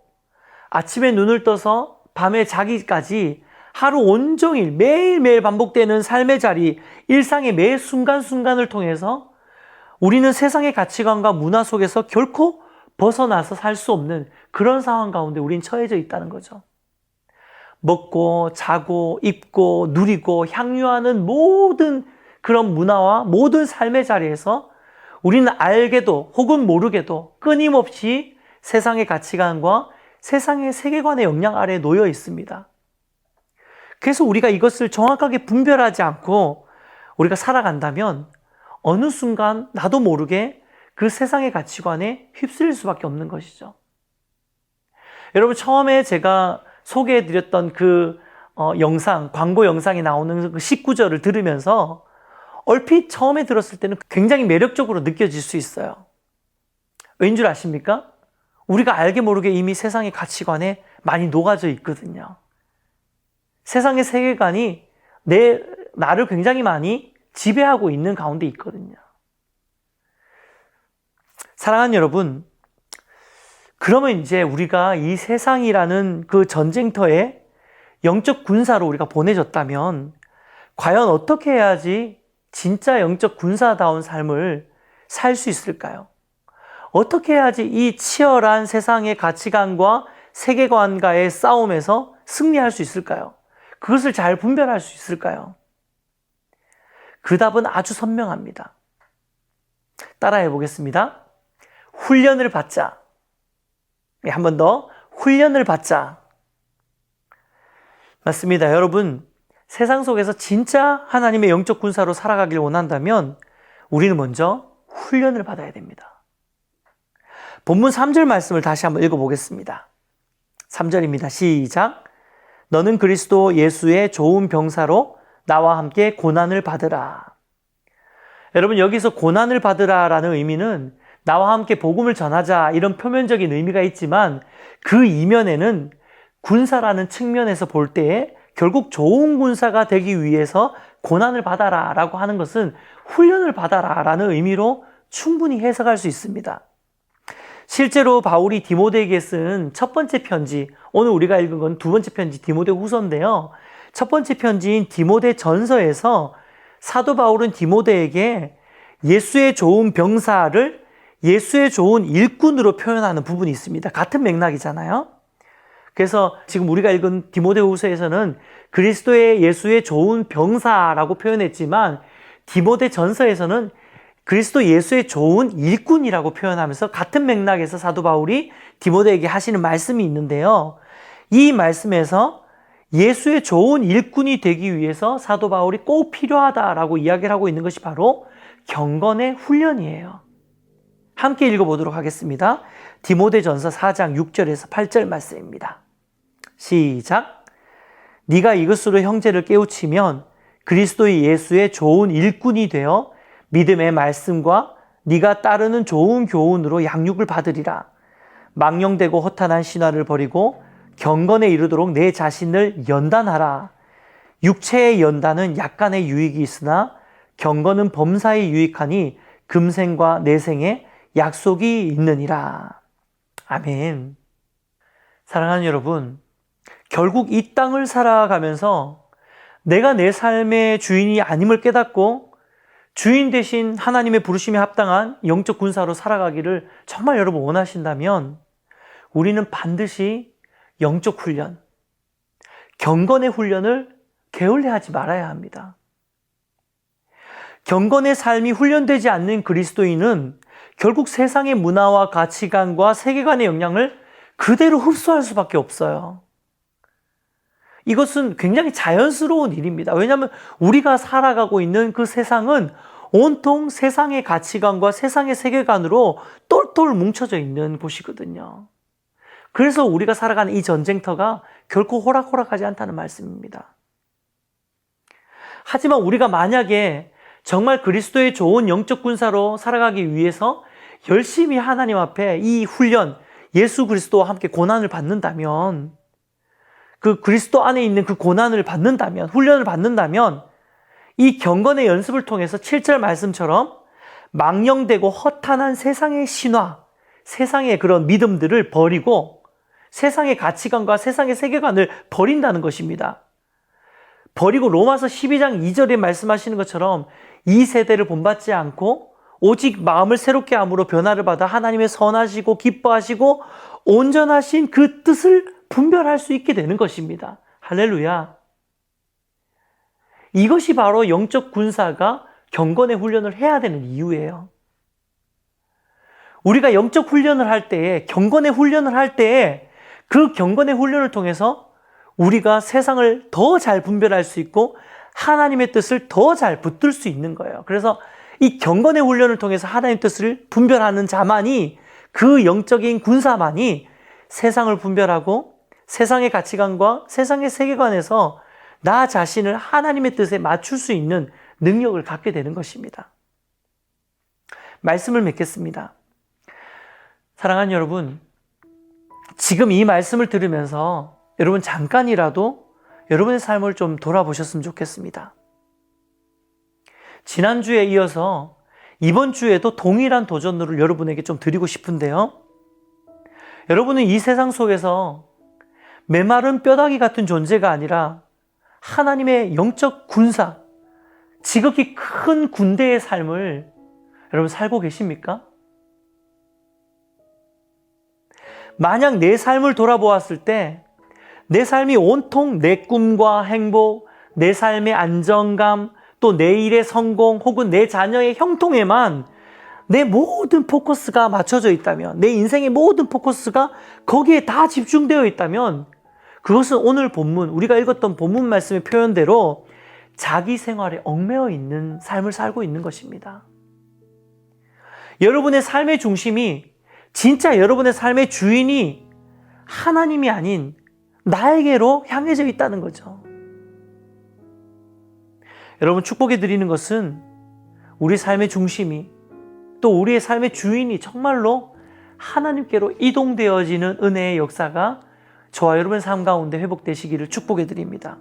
아침에 눈을 떠서 밤에 자기까지 하루 온종일 매일매일 반복되는 삶의 자리, 일상의 매 순간순간을 통해서 우리는 세상의 가치관과 문화 속에서 결코 벗어나서 살 수 없는 그런 상황 가운데 우린 처해져 있다는 거죠. 먹고 자고 입고 누리고 향유하는 모든 그런 문화와 모든 삶의 자리에서 우리는 알게도 혹은 모르게도 끊임없이 세상의 가치관과 세상의 세계관의 영향 아래에 놓여 있습니다. 그래서 우리가 이것을 정확하게 분별하지 않고 우리가 살아간다면 어느 순간 나도 모르게 그 세상의 가치관에 휩쓸릴 수밖에 없는 것이죠. 여러분, 처음에 제가 소개해드렸던 그 영상, 광고 영상이 나오는 그 19절을 들으면서 얼핏 처음에 들었을 때는 굉장히 매력적으로 느껴질 수 있어요. 왠 줄 아십니까? 우리가 알게 모르게 이미 세상의 가치관에 많이 녹아져 있거든요. 세상의 세계관이 나를 굉장히 많이 지배하고 있는 가운데 있거든요. 사랑하는 여러분, 그러면 이제 우리가 이 세상이라는 그 전쟁터에 영적 군사로 우리가 보내졌다면 과연 어떻게 해야지 진짜 영적 군사다운 삶을 살 수 있을까요? 어떻게 해야지 이 치열한 세상의 가치관과 세계관과의 싸움에서 승리할 수 있을까요? 그것을 잘 분별할 수 있을까요? 그 답은 아주 선명합니다. 따라해 보겠습니다. 훈련을 받자. 한 번 더, 훈련을 받자. 맞습니다. 여러분, 세상 속에서 진짜 하나님의 영적 군사로 살아가길 원한다면 우리는 먼저 훈련을 받아야 됩니다. 본문 3절 말씀을 다시 한번 읽어보겠습니다. 3절입니다. 시작. 너는 그리스도 예수의 좋은 병사로 나와 함께 고난을 받으라. 여러분, 여기서 고난을 받으라라는 의미는 나와 함께 복음을 전하자 이런 표면적인 의미가 있지만 그 이면에는 군사라는 측면에서 볼 때에 결국 좋은 군사가 되기 위해서 고난을 받아라 라고 하는 것은 훈련을 받아라 라는 의미로 충분히 해석할 수 있습니다. 실제로 바울이 디모데에게 쓴 첫 번째 편지, 오늘 우리가 읽은 건 두 번째 편지 디모데 후서인데요. 첫 번째 편지인 디모데 전서에서 사도 바울은 디모데에게 예수의 좋은 병사를 예수의 좋은 일꾼으로 표현하는 부분이 있습니다. 같은 맥락이잖아요. 그래서 지금 우리가 읽은 디모데후서에서는 그리스도의 예수의 좋은 병사라고 표현했지만 디모데 전서에서는 그리스도 예수의 좋은 일꾼이라고 표현하면서 같은 맥락에서 사도 바울이 디모데에게 하시는 말씀이 있는데요. 이 말씀에서 예수의 좋은 일꾼이 되기 위해서 사도 바울이 꼭 필요하다라고 이야기를 하고 있는 것이 바로 경건의 훈련이에요. 함께 읽어보도록 하겠습니다. 디모데전서 4장 6절에서 8절 말씀입니다. 시작. 네가 이것으로 형제를 깨우치면 그리스도의 예수의 좋은 일꾼이 되어 믿음의 말씀과 네가 따르는 좋은 교훈으로 양육을 받으리라. 망령되고 허탄한 신화를 버리고 경건에 이르도록 내 자신을 연단하라. 육체의 연단은 약간의 유익이 있으나 경건은 범사에 유익하니 금생과 내생에 약속이 있느니라. 아멘. 사랑하는 여러분, 결국 이 땅을 살아가면서 내가 내 삶의 주인이 아님을 깨닫고 주인 대신 하나님의 부르심에 합당한 영적 군사로 살아가기를 정말 여러분 원하신다면 우리는 반드시 영적 훈련, 경건의 훈련을 게을리하지 말아야 합니다. 경건의 삶이 훈련되지 않는 그리스도인은 결국 세상의 문화와 가치관과 세계관의 영향을 그대로 흡수할 수밖에 없어요. 이것은 굉장히 자연스러운 일입니다. 왜냐하면 우리가 살아가고 있는 그 세상은 온통 세상의 가치관과 세상의 세계관으로 똘똘 뭉쳐져 있는 곳이거든요. 그래서 우리가 살아가는 이 전쟁터가 결코 호락호락하지 않다는 말씀입니다. 하지만 우리가 만약에 정말 그리스도의 좋은 영적 군사로 살아가기 위해서 열심히 하나님 앞에 이 훈련, 예수 그리스도와 함께 고난을 받는다면, 그 그리스도 안에 있는 그 고난을 받는다면, 훈련을 받는다면 이 경건의 연습을 통해서 7절 말씀처럼 망령되고 허탄한 세상의 신화, 세상의 그런 믿음들을 버리고 세상의 가치관과 세상의 세계관을 버린다는 것입니다. 버리고 로마서 12장 2절에 말씀하시는 것처럼 이 세대를 본받지 않고 오직 마음을 새롭게 함으로 변화를 받아 하나님의 선하시고 기뻐하시고 온전하신 그 뜻을 분별할 수 있게 되는 것입니다. 할렐루야. 이것이 바로 영적 군사가 경건의 훈련을 해야 되는 이유예요. 우리가 영적 훈련을 할 때에, 경건의 훈련을 할 때에 그 경건의 훈련을 통해서 우리가 세상을 더 잘 분별할 수 있고 하나님의 뜻을 더 잘 붙들 수 있는 거예요. 그래서 이 경건의 훈련을 통해서 하나님의 뜻을 분별하는 자만이, 그 영적인 군사만이 세상을 분별하고 세상의 가치관과 세상의 세계관에서 나 자신을 하나님의 뜻에 맞출 수 있는 능력을 갖게 되는 것입니다. 말씀을 맺겠습니다. 사랑하는 여러분, 지금 이 말씀을 들으면서 여러분 잠깐이라도 여러분의 삶을 좀 돌아보셨으면 좋겠습니다. 지난주에 이어서 이번 주에도 동일한 도전을 여러분에게 좀 드리고 싶은데요. 여러분은 이 세상 속에서 메마른 뼈다귀 같은 존재가 아니라 하나님의 영적 군사, 지극히 큰 군대의 삶을 여러분 살고 계십니까? 만약 내 삶을 돌아보았을 때 내 삶이 온통 내 꿈과 행복, 내 삶의 안정감, 또 내 일의 성공 혹은 내 자녀의 형통에만 내 모든 포커스가 맞춰져 있다면, 내 인생의 모든 포커스가 거기에 다 집중되어 있다면 그것은 오늘 본문, 우리가 읽었던 본문 말씀의 표현대로 자기 생활에 얽매여 있는 삶을 살고 있는 것입니다. 여러분의 삶의 중심이, 진짜 여러분의 삶의 주인이 하나님이 아닌 나에게로 향해져 있다는 거죠. 여러분, 축복해 드리는 것은 우리 삶의 중심이, 또 우리의 삶의 주인이 정말로 하나님께로 이동되어지는 은혜의 역사가 저와 여러분의 삶 가운데 회복되시기를 축복해 드립니다.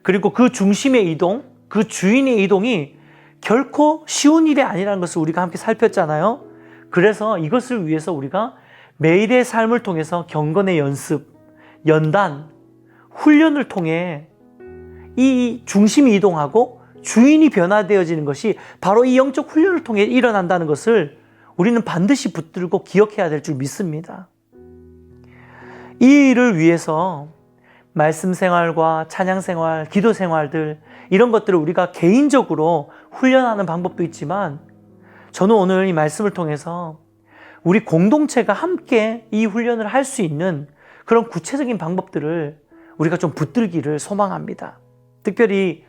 그리고 그 중심의 이동, 그 주인의 이동이 결코 쉬운 일이 아니라는 것을 우리가 함께 살폈잖아요. 그래서 이것을 위해서 우리가 매일의 삶을 통해서 경건의 연습, 연단, 훈련을 통해 이 중심이 이동하고 주인이 변화되어지는 것이 바로 이 영적 훈련을 통해 일어난다는 것을 우리는 반드시 붙들고 기억해야 될 줄 믿습니다. 이 일을 위해서 말씀 생활과 찬양 생활, 기도 생활들, 이런 것들을 우리가 개인적으로 훈련하는 방법도 있지만, 저는 오늘 이 말씀을 통해서 우리 공동체가 함께 이 훈련을 할 수 있는 그런 구체적인 방법들을 우리가 좀 붙들기를 소망합니다. 특별히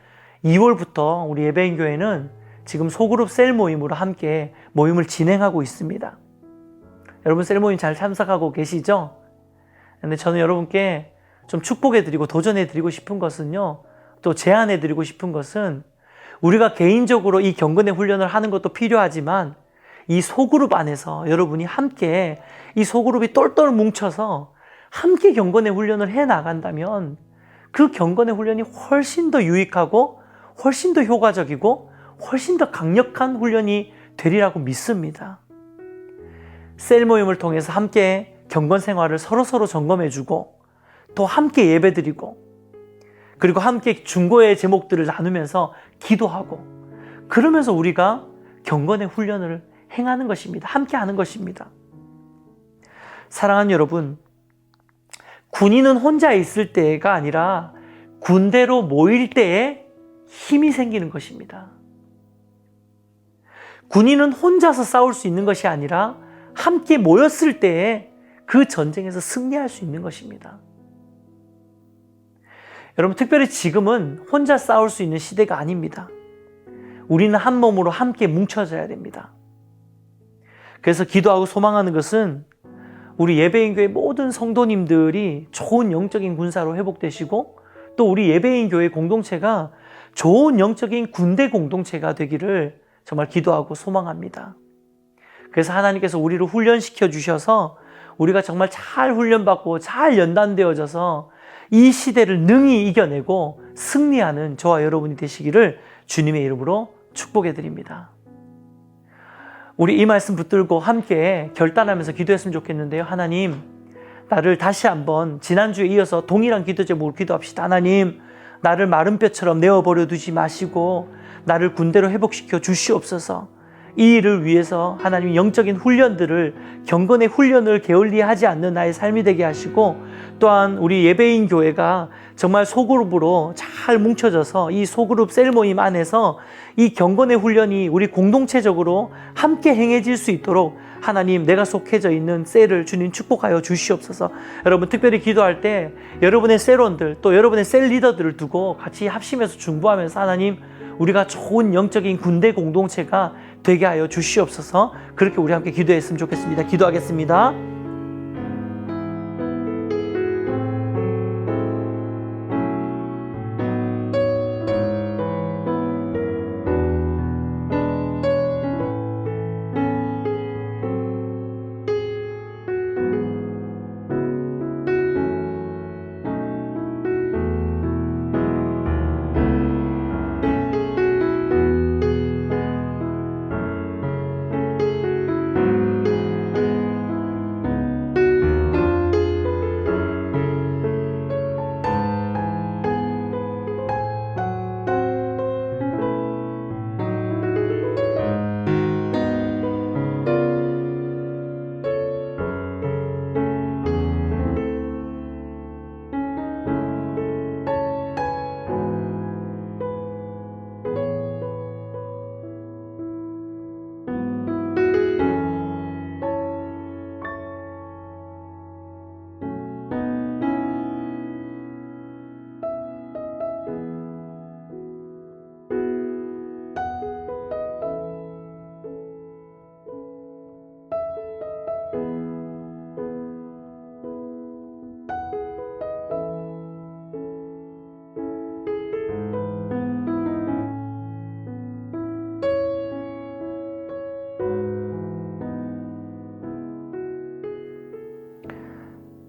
2월부터 우리 예배인 교회는 지금 소그룹 셀 모임으로 함께 모임을 진행하고 있습니다. 여러분 셀 모임 잘 참석하고 계시죠? 근데 저는 여러분께 좀 축복해드리고 도전해드리고 싶은 것은요, 또 제안해드리고 싶은 것은, 우리가 개인적으로 이 경건의 훈련을 하는 것도 필요하지만 이 소그룹 안에서 여러분이 함께 이 소그룹이 똘똘 뭉쳐서 함께 경건의 훈련을 해 나간다면 그 경건의 훈련이 훨씬 더 유익하고 훨씬 더 효과적이고 훨씬 더 강력한 훈련이 되리라고 믿습니다. 셀 모임을 통해서 함께 경건 생활을 서로서로 점검해주고, 또 함께 예배드리고, 그리고 함께 중고의 제목들을 나누면서 기도하고, 그러면서 우리가 경건의 훈련을 행하는 것입니다. 함께 하는 것입니다. 사랑하는 여러분, 군인은 혼자 있을 때가 아니라 군대로 모일 때에 힘이 생기는 것입니다. 군인은 혼자서 싸울 수 있는 것이 아니라 함께 모였을 때에 그 전쟁에서 승리할 수 있는 것입니다. 여러분, 특별히 지금은 혼자 싸울 수 있는 시대가 아닙니다. 우리는 한 몸으로 함께 뭉쳐져야 됩니다. 그래서 기도하고 소망하는 것은 우리 예배인교회 모든 성도님들이 좋은 영적인 군사로 회복되시고, 또 우리 예배인교회 공동체가 좋은 영적인 군대 공동체가 되기를 정말 기도하고 소망합니다. 그래서 하나님께서 우리를 훈련시켜 주셔서 우리가 정말 잘 훈련받고 잘 연단되어져서 이 시대를 능히 이겨내고 승리하는 저와 여러분이 되시기를 주님의 이름으로 축복해 드립니다. 우리 이 말씀 붙들고 함께 결단하면서 기도했으면 좋겠는데요. 하나님, 나를 다시 한번 지난주에 이어서 동일한 기도 제목으로 기도합시다. 하나님, 나를 마른 뼈처럼 내어버려 두지 마시고 나를 군대로 회복시켜 주시옵소서. 이 일을 위해서 하나님 영적인 훈련들을, 경건의 훈련을 게을리하지 않는 나의 삶이 되게 하시고, 또한 우리 예배인 교회가 정말 소그룹으로 잘 뭉쳐져서 이 소그룹 셀 모임 안에서 이 경건의 훈련이 우리 공동체적으로 함께 행해질 수 있도록 하나님, 내가 속해져 있는 셀을 주님 축복하여 주시옵소서. 여러분, 특별히 기도할 때 여러분의 셀원들, 또 여러분의 셀 리더들을 두고 같이 합심해서 중보하면서 하나님, 우리가 좋은 영적인 군대 공동체가 되게 하여 주시옵소서. 그렇게 우리 함께 기도했으면 좋겠습니다. 기도하겠습니다.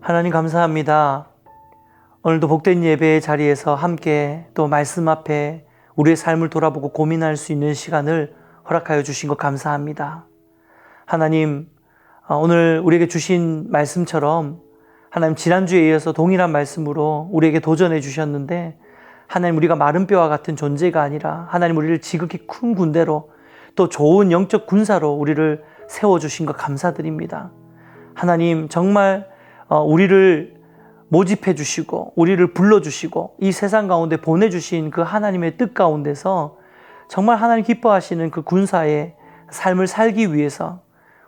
하나님 감사합니다. 오늘도 복된 예배의 자리에서 함께 또 말씀 앞에 우리의 삶을 돌아보고 고민할 수 있는 시간을 허락하여 주신 것 감사합니다. 하나님, 오늘 우리에게 주신 말씀처럼 하나님 지난주에 이어서 동일한 말씀으로 우리에게 도전해 주셨는데 하나님 우리가 마른 뼈와 같은 존재가 아니라 하나님 우리를 지극히 큰 군대로 또 좋은 영적 군사로 우리를 세워주신 것 감사드립니다. 하나님 정말 우리를 모집해 주시고 우리를 불러주시고 이 세상 가운데 보내주신 그 하나님의 뜻 가운데서 정말 하나님 기뻐하시는 그 군사의 삶을 살기 위해서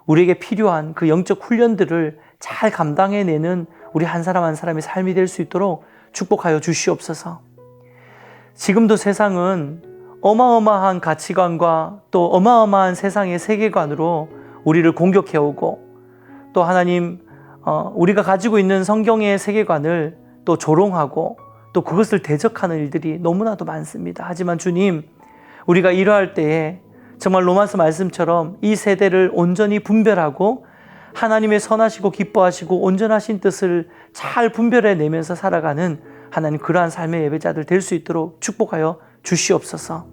우리에게 필요한 그 영적 훈련들을 잘 감당해내는 우리 한 사람 한 사람의 삶이 될 수 있도록 축복하여 주시옵소서. 지금도 세상은 어마어마한 가치관과 또 어마어마한 세상의 세계관으로 우리를 공격해오고 또 하나님 우리가 가지고 있는 성경의 세계관을 또 조롱하고 또 그것을 대적하는 일들이 너무나도 많습니다. 하지만 주님, 우리가 이러할 때에 정말 로마서 말씀처럼 이 세대를 온전히 분별하고 하나님의 선하시고 기뻐하시고 온전하신 뜻을 잘 분별해내면서 살아가는 하나님 그러한 삶의 예배자들 될 수 있도록 축복하여 주시옵소서.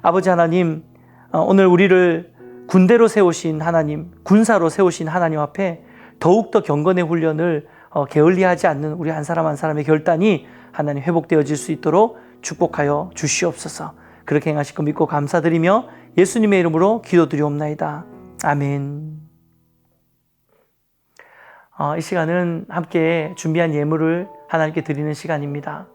아버지 하나님, 오늘 우리를 군대로 세우신 하나님, 군사로 세우신 하나님 앞에 더욱더 경건의 훈련을 게을리하지 않는 우리 한 사람 한 사람의 결단이 하나님 회복되어질 수 있도록 축복하여 주시옵소서. 그렇게 행하실 거 믿고 감사드리며 예수님의 이름으로 기도드리옵나이다. 아멘. 이 시간은 함께 준비한 예물을 하나님께 드리는 시간입니다.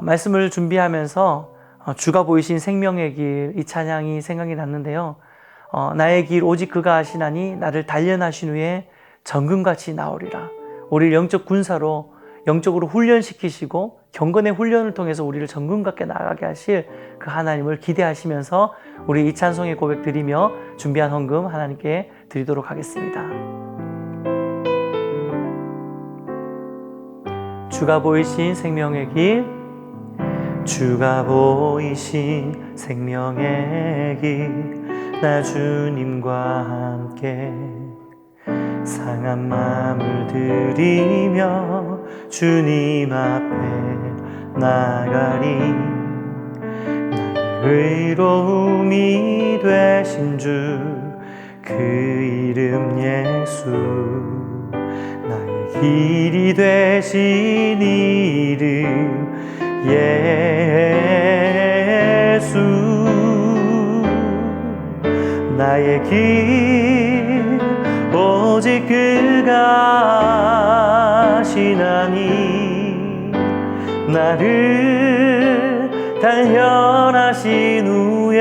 말씀을 준비하면서 주가 보이신 생명의 길, 이 찬양이 생각이 났는데요. 나의 길 오직 그가 하시나니 나를 단련하신 후에 정금같이 나오리라. 우리를 영적 군사로 영적으로 훈련시키시고 경건의 훈련을 통해서 우리를 정금같게 나가게 하실 그 하나님을 기대하시면서 우리 이 찬송의 고백 드리며 준비한 헌금 하나님께 드리도록 하겠습니다. 주가 보이신 생명의 길, 주가 보이신 생명의 길, 나 주님과 함께 상한 마음을 들이며 주님 앞에 나가리. 나의 의로움이 되신 주 그 이름 예수, 나의 길이 되신 이름 예수. 나의 길 오직 그가 하시나니 나를 단련하신 후에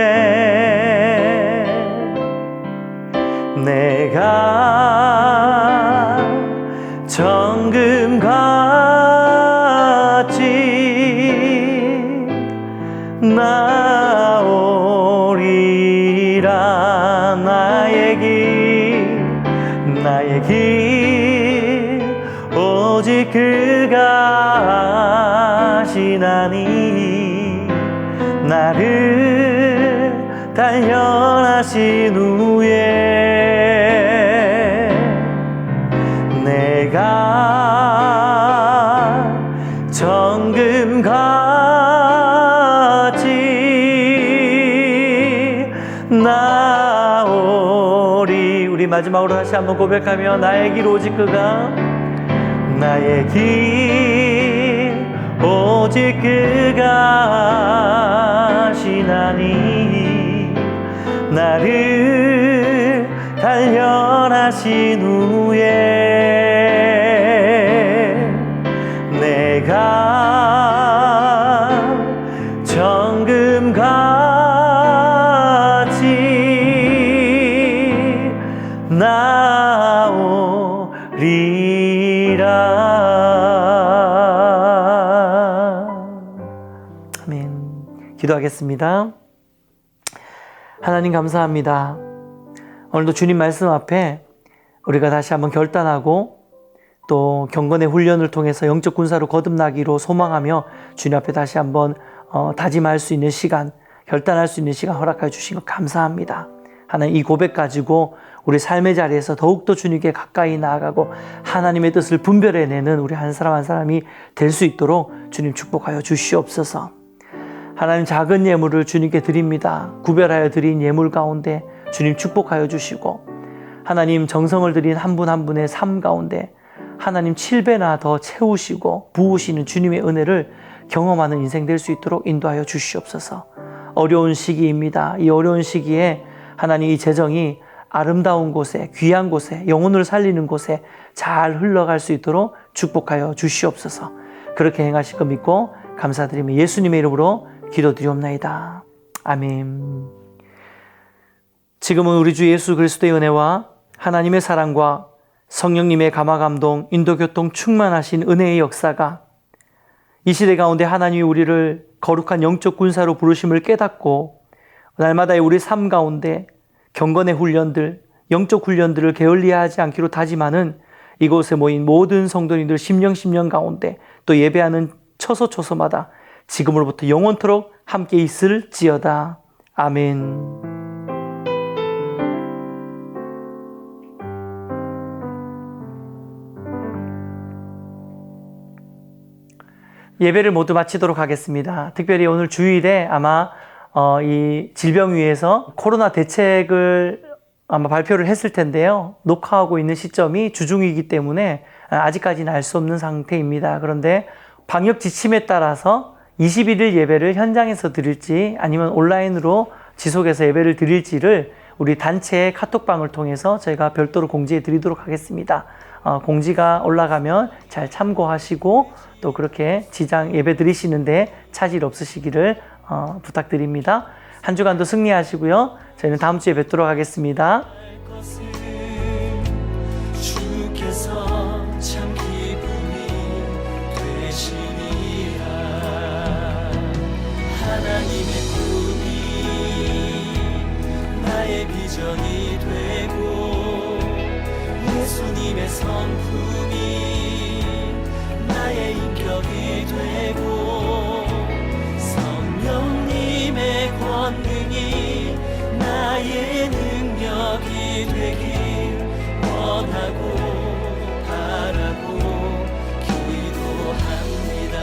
내가 정금같이 나오리라. 나의 길 오직 그가 하시나니 나를 단련하신 후에 내가 정금같이 나오리. 우리 마지막으로 다시 한번 고백하며 나의 길 오직 그가, 나의 길 오직 그가 하시나니 나를 단련하신 후에 내가 정금같이 나오리라. 아멘. 기도하겠습니다. 하나님 감사합니다. 오늘도 주님 말씀 앞에 우리가 다시 한번 결단하고 또 경건의 훈련을 통해서 영적 군사로 거듭나기로 소망하며 주님 앞에 다시 한번 다짐할 수 있는 시간, 결단할 수 있는 시간 허락해 주신 것 감사합니다. 하나님, 이 고백 가지고 우리 삶의 자리에서 더욱더 주님께 가까이 나아가고 하나님의 뜻을 분별해내는 우리 한 사람 한 사람이 될 수 있도록 주님 축복하여 주시옵소서. 하나님, 작은 예물을 주님께 드립니다. 구별하여 드린 예물 가운데 주님 축복하여 주시고, 하나님 정성을 드린 한 분 한 분의 삶 가운데 하나님 7배나 더 채우시고 부으시는 주님의 은혜를 경험하는 인생 될 수 있도록 인도하여 주시옵소서. 어려운 시기입니다. 이 어려운 시기에 하나님 이 재정이 아름다운 곳에, 귀한 곳에, 영혼을 살리는 곳에 잘 흘러갈 수 있도록 축복하여 주시옵소서. 그렇게 행하실 거 믿고 감사드리며 예수님의 이름으로 기도드리옵나이다. 아멘. 지금은 우리 주 예수 그리스도의 은혜와 하나님의 사랑과 성령님의 감화감동, 인도교통 충만하신 은혜의 역사가 이 시대 가운데 하나님이 우리를 거룩한 영적 군사로 부르심을 깨닫고 날마다의 우리 삶 가운데 경건의 훈련들, 영적 훈련들을 게을리하지 않기로 다짐하는 이곳에 모인 모든 성도님들 심령 가운데 또 예배하는 처소마다 지금으로부터 영원토록 함께 있을지어다. 아멘. 예배를 모두 마치도록 하겠습니다. 특별히 오늘 주일에 아마 이 질병위에서 코로나 대책을 아마 발표를 했을 텐데요. 녹화하고 있는 시점이 주중이기 때문에 아직까지는 알 수 없는 상태입니다. 그런데 방역 지침에 따라서 21일 예배를 현장에서 드릴지 아니면 온라인으로 지속해서 예배를 드릴지를 우리 단체의 카톡방을 통해서 저희가 별도로 공지해 드리도록 하겠습니다. 공지가 올라가면 잘 참고하시고 또 그렇게 지장 예배 드리시는데 차질 없으시기를 부탁드립니다. 한 주간도 승리하시고요. 저희는 다음 주에 뵙도록 하겠습니다. 주께서 참 기쁨이 되시니라. 하나님의 꿈이 나의 비전이 되고 예수님의 성품이 나의 인격이 되고 성령님의 권능이 나의 능력이 되길 원하고 바라고 기도합니다.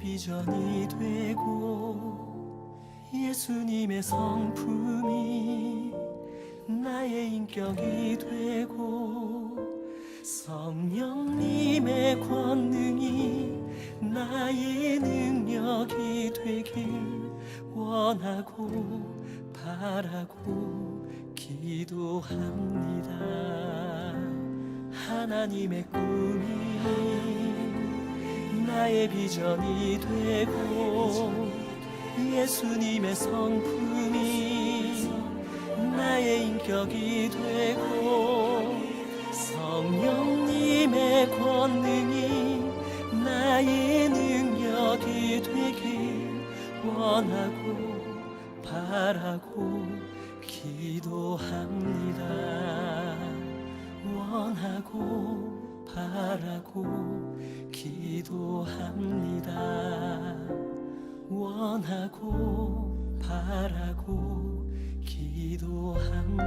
비전이 되고 예수님의 성품이 나의 인격이 되고 성령님의 권능이 나의 능력이 되길 원하고 바라고 기도합니다. 하나님의 꿈이 나의 비전이 되고 예수님의 성품이 나의 인격이 되고 성령님의 권능이 나의 능력이 되길 원하고 바라고 기도합니다. 원하고 바라고 기도합니다. 원하고 바라고 기도합니다.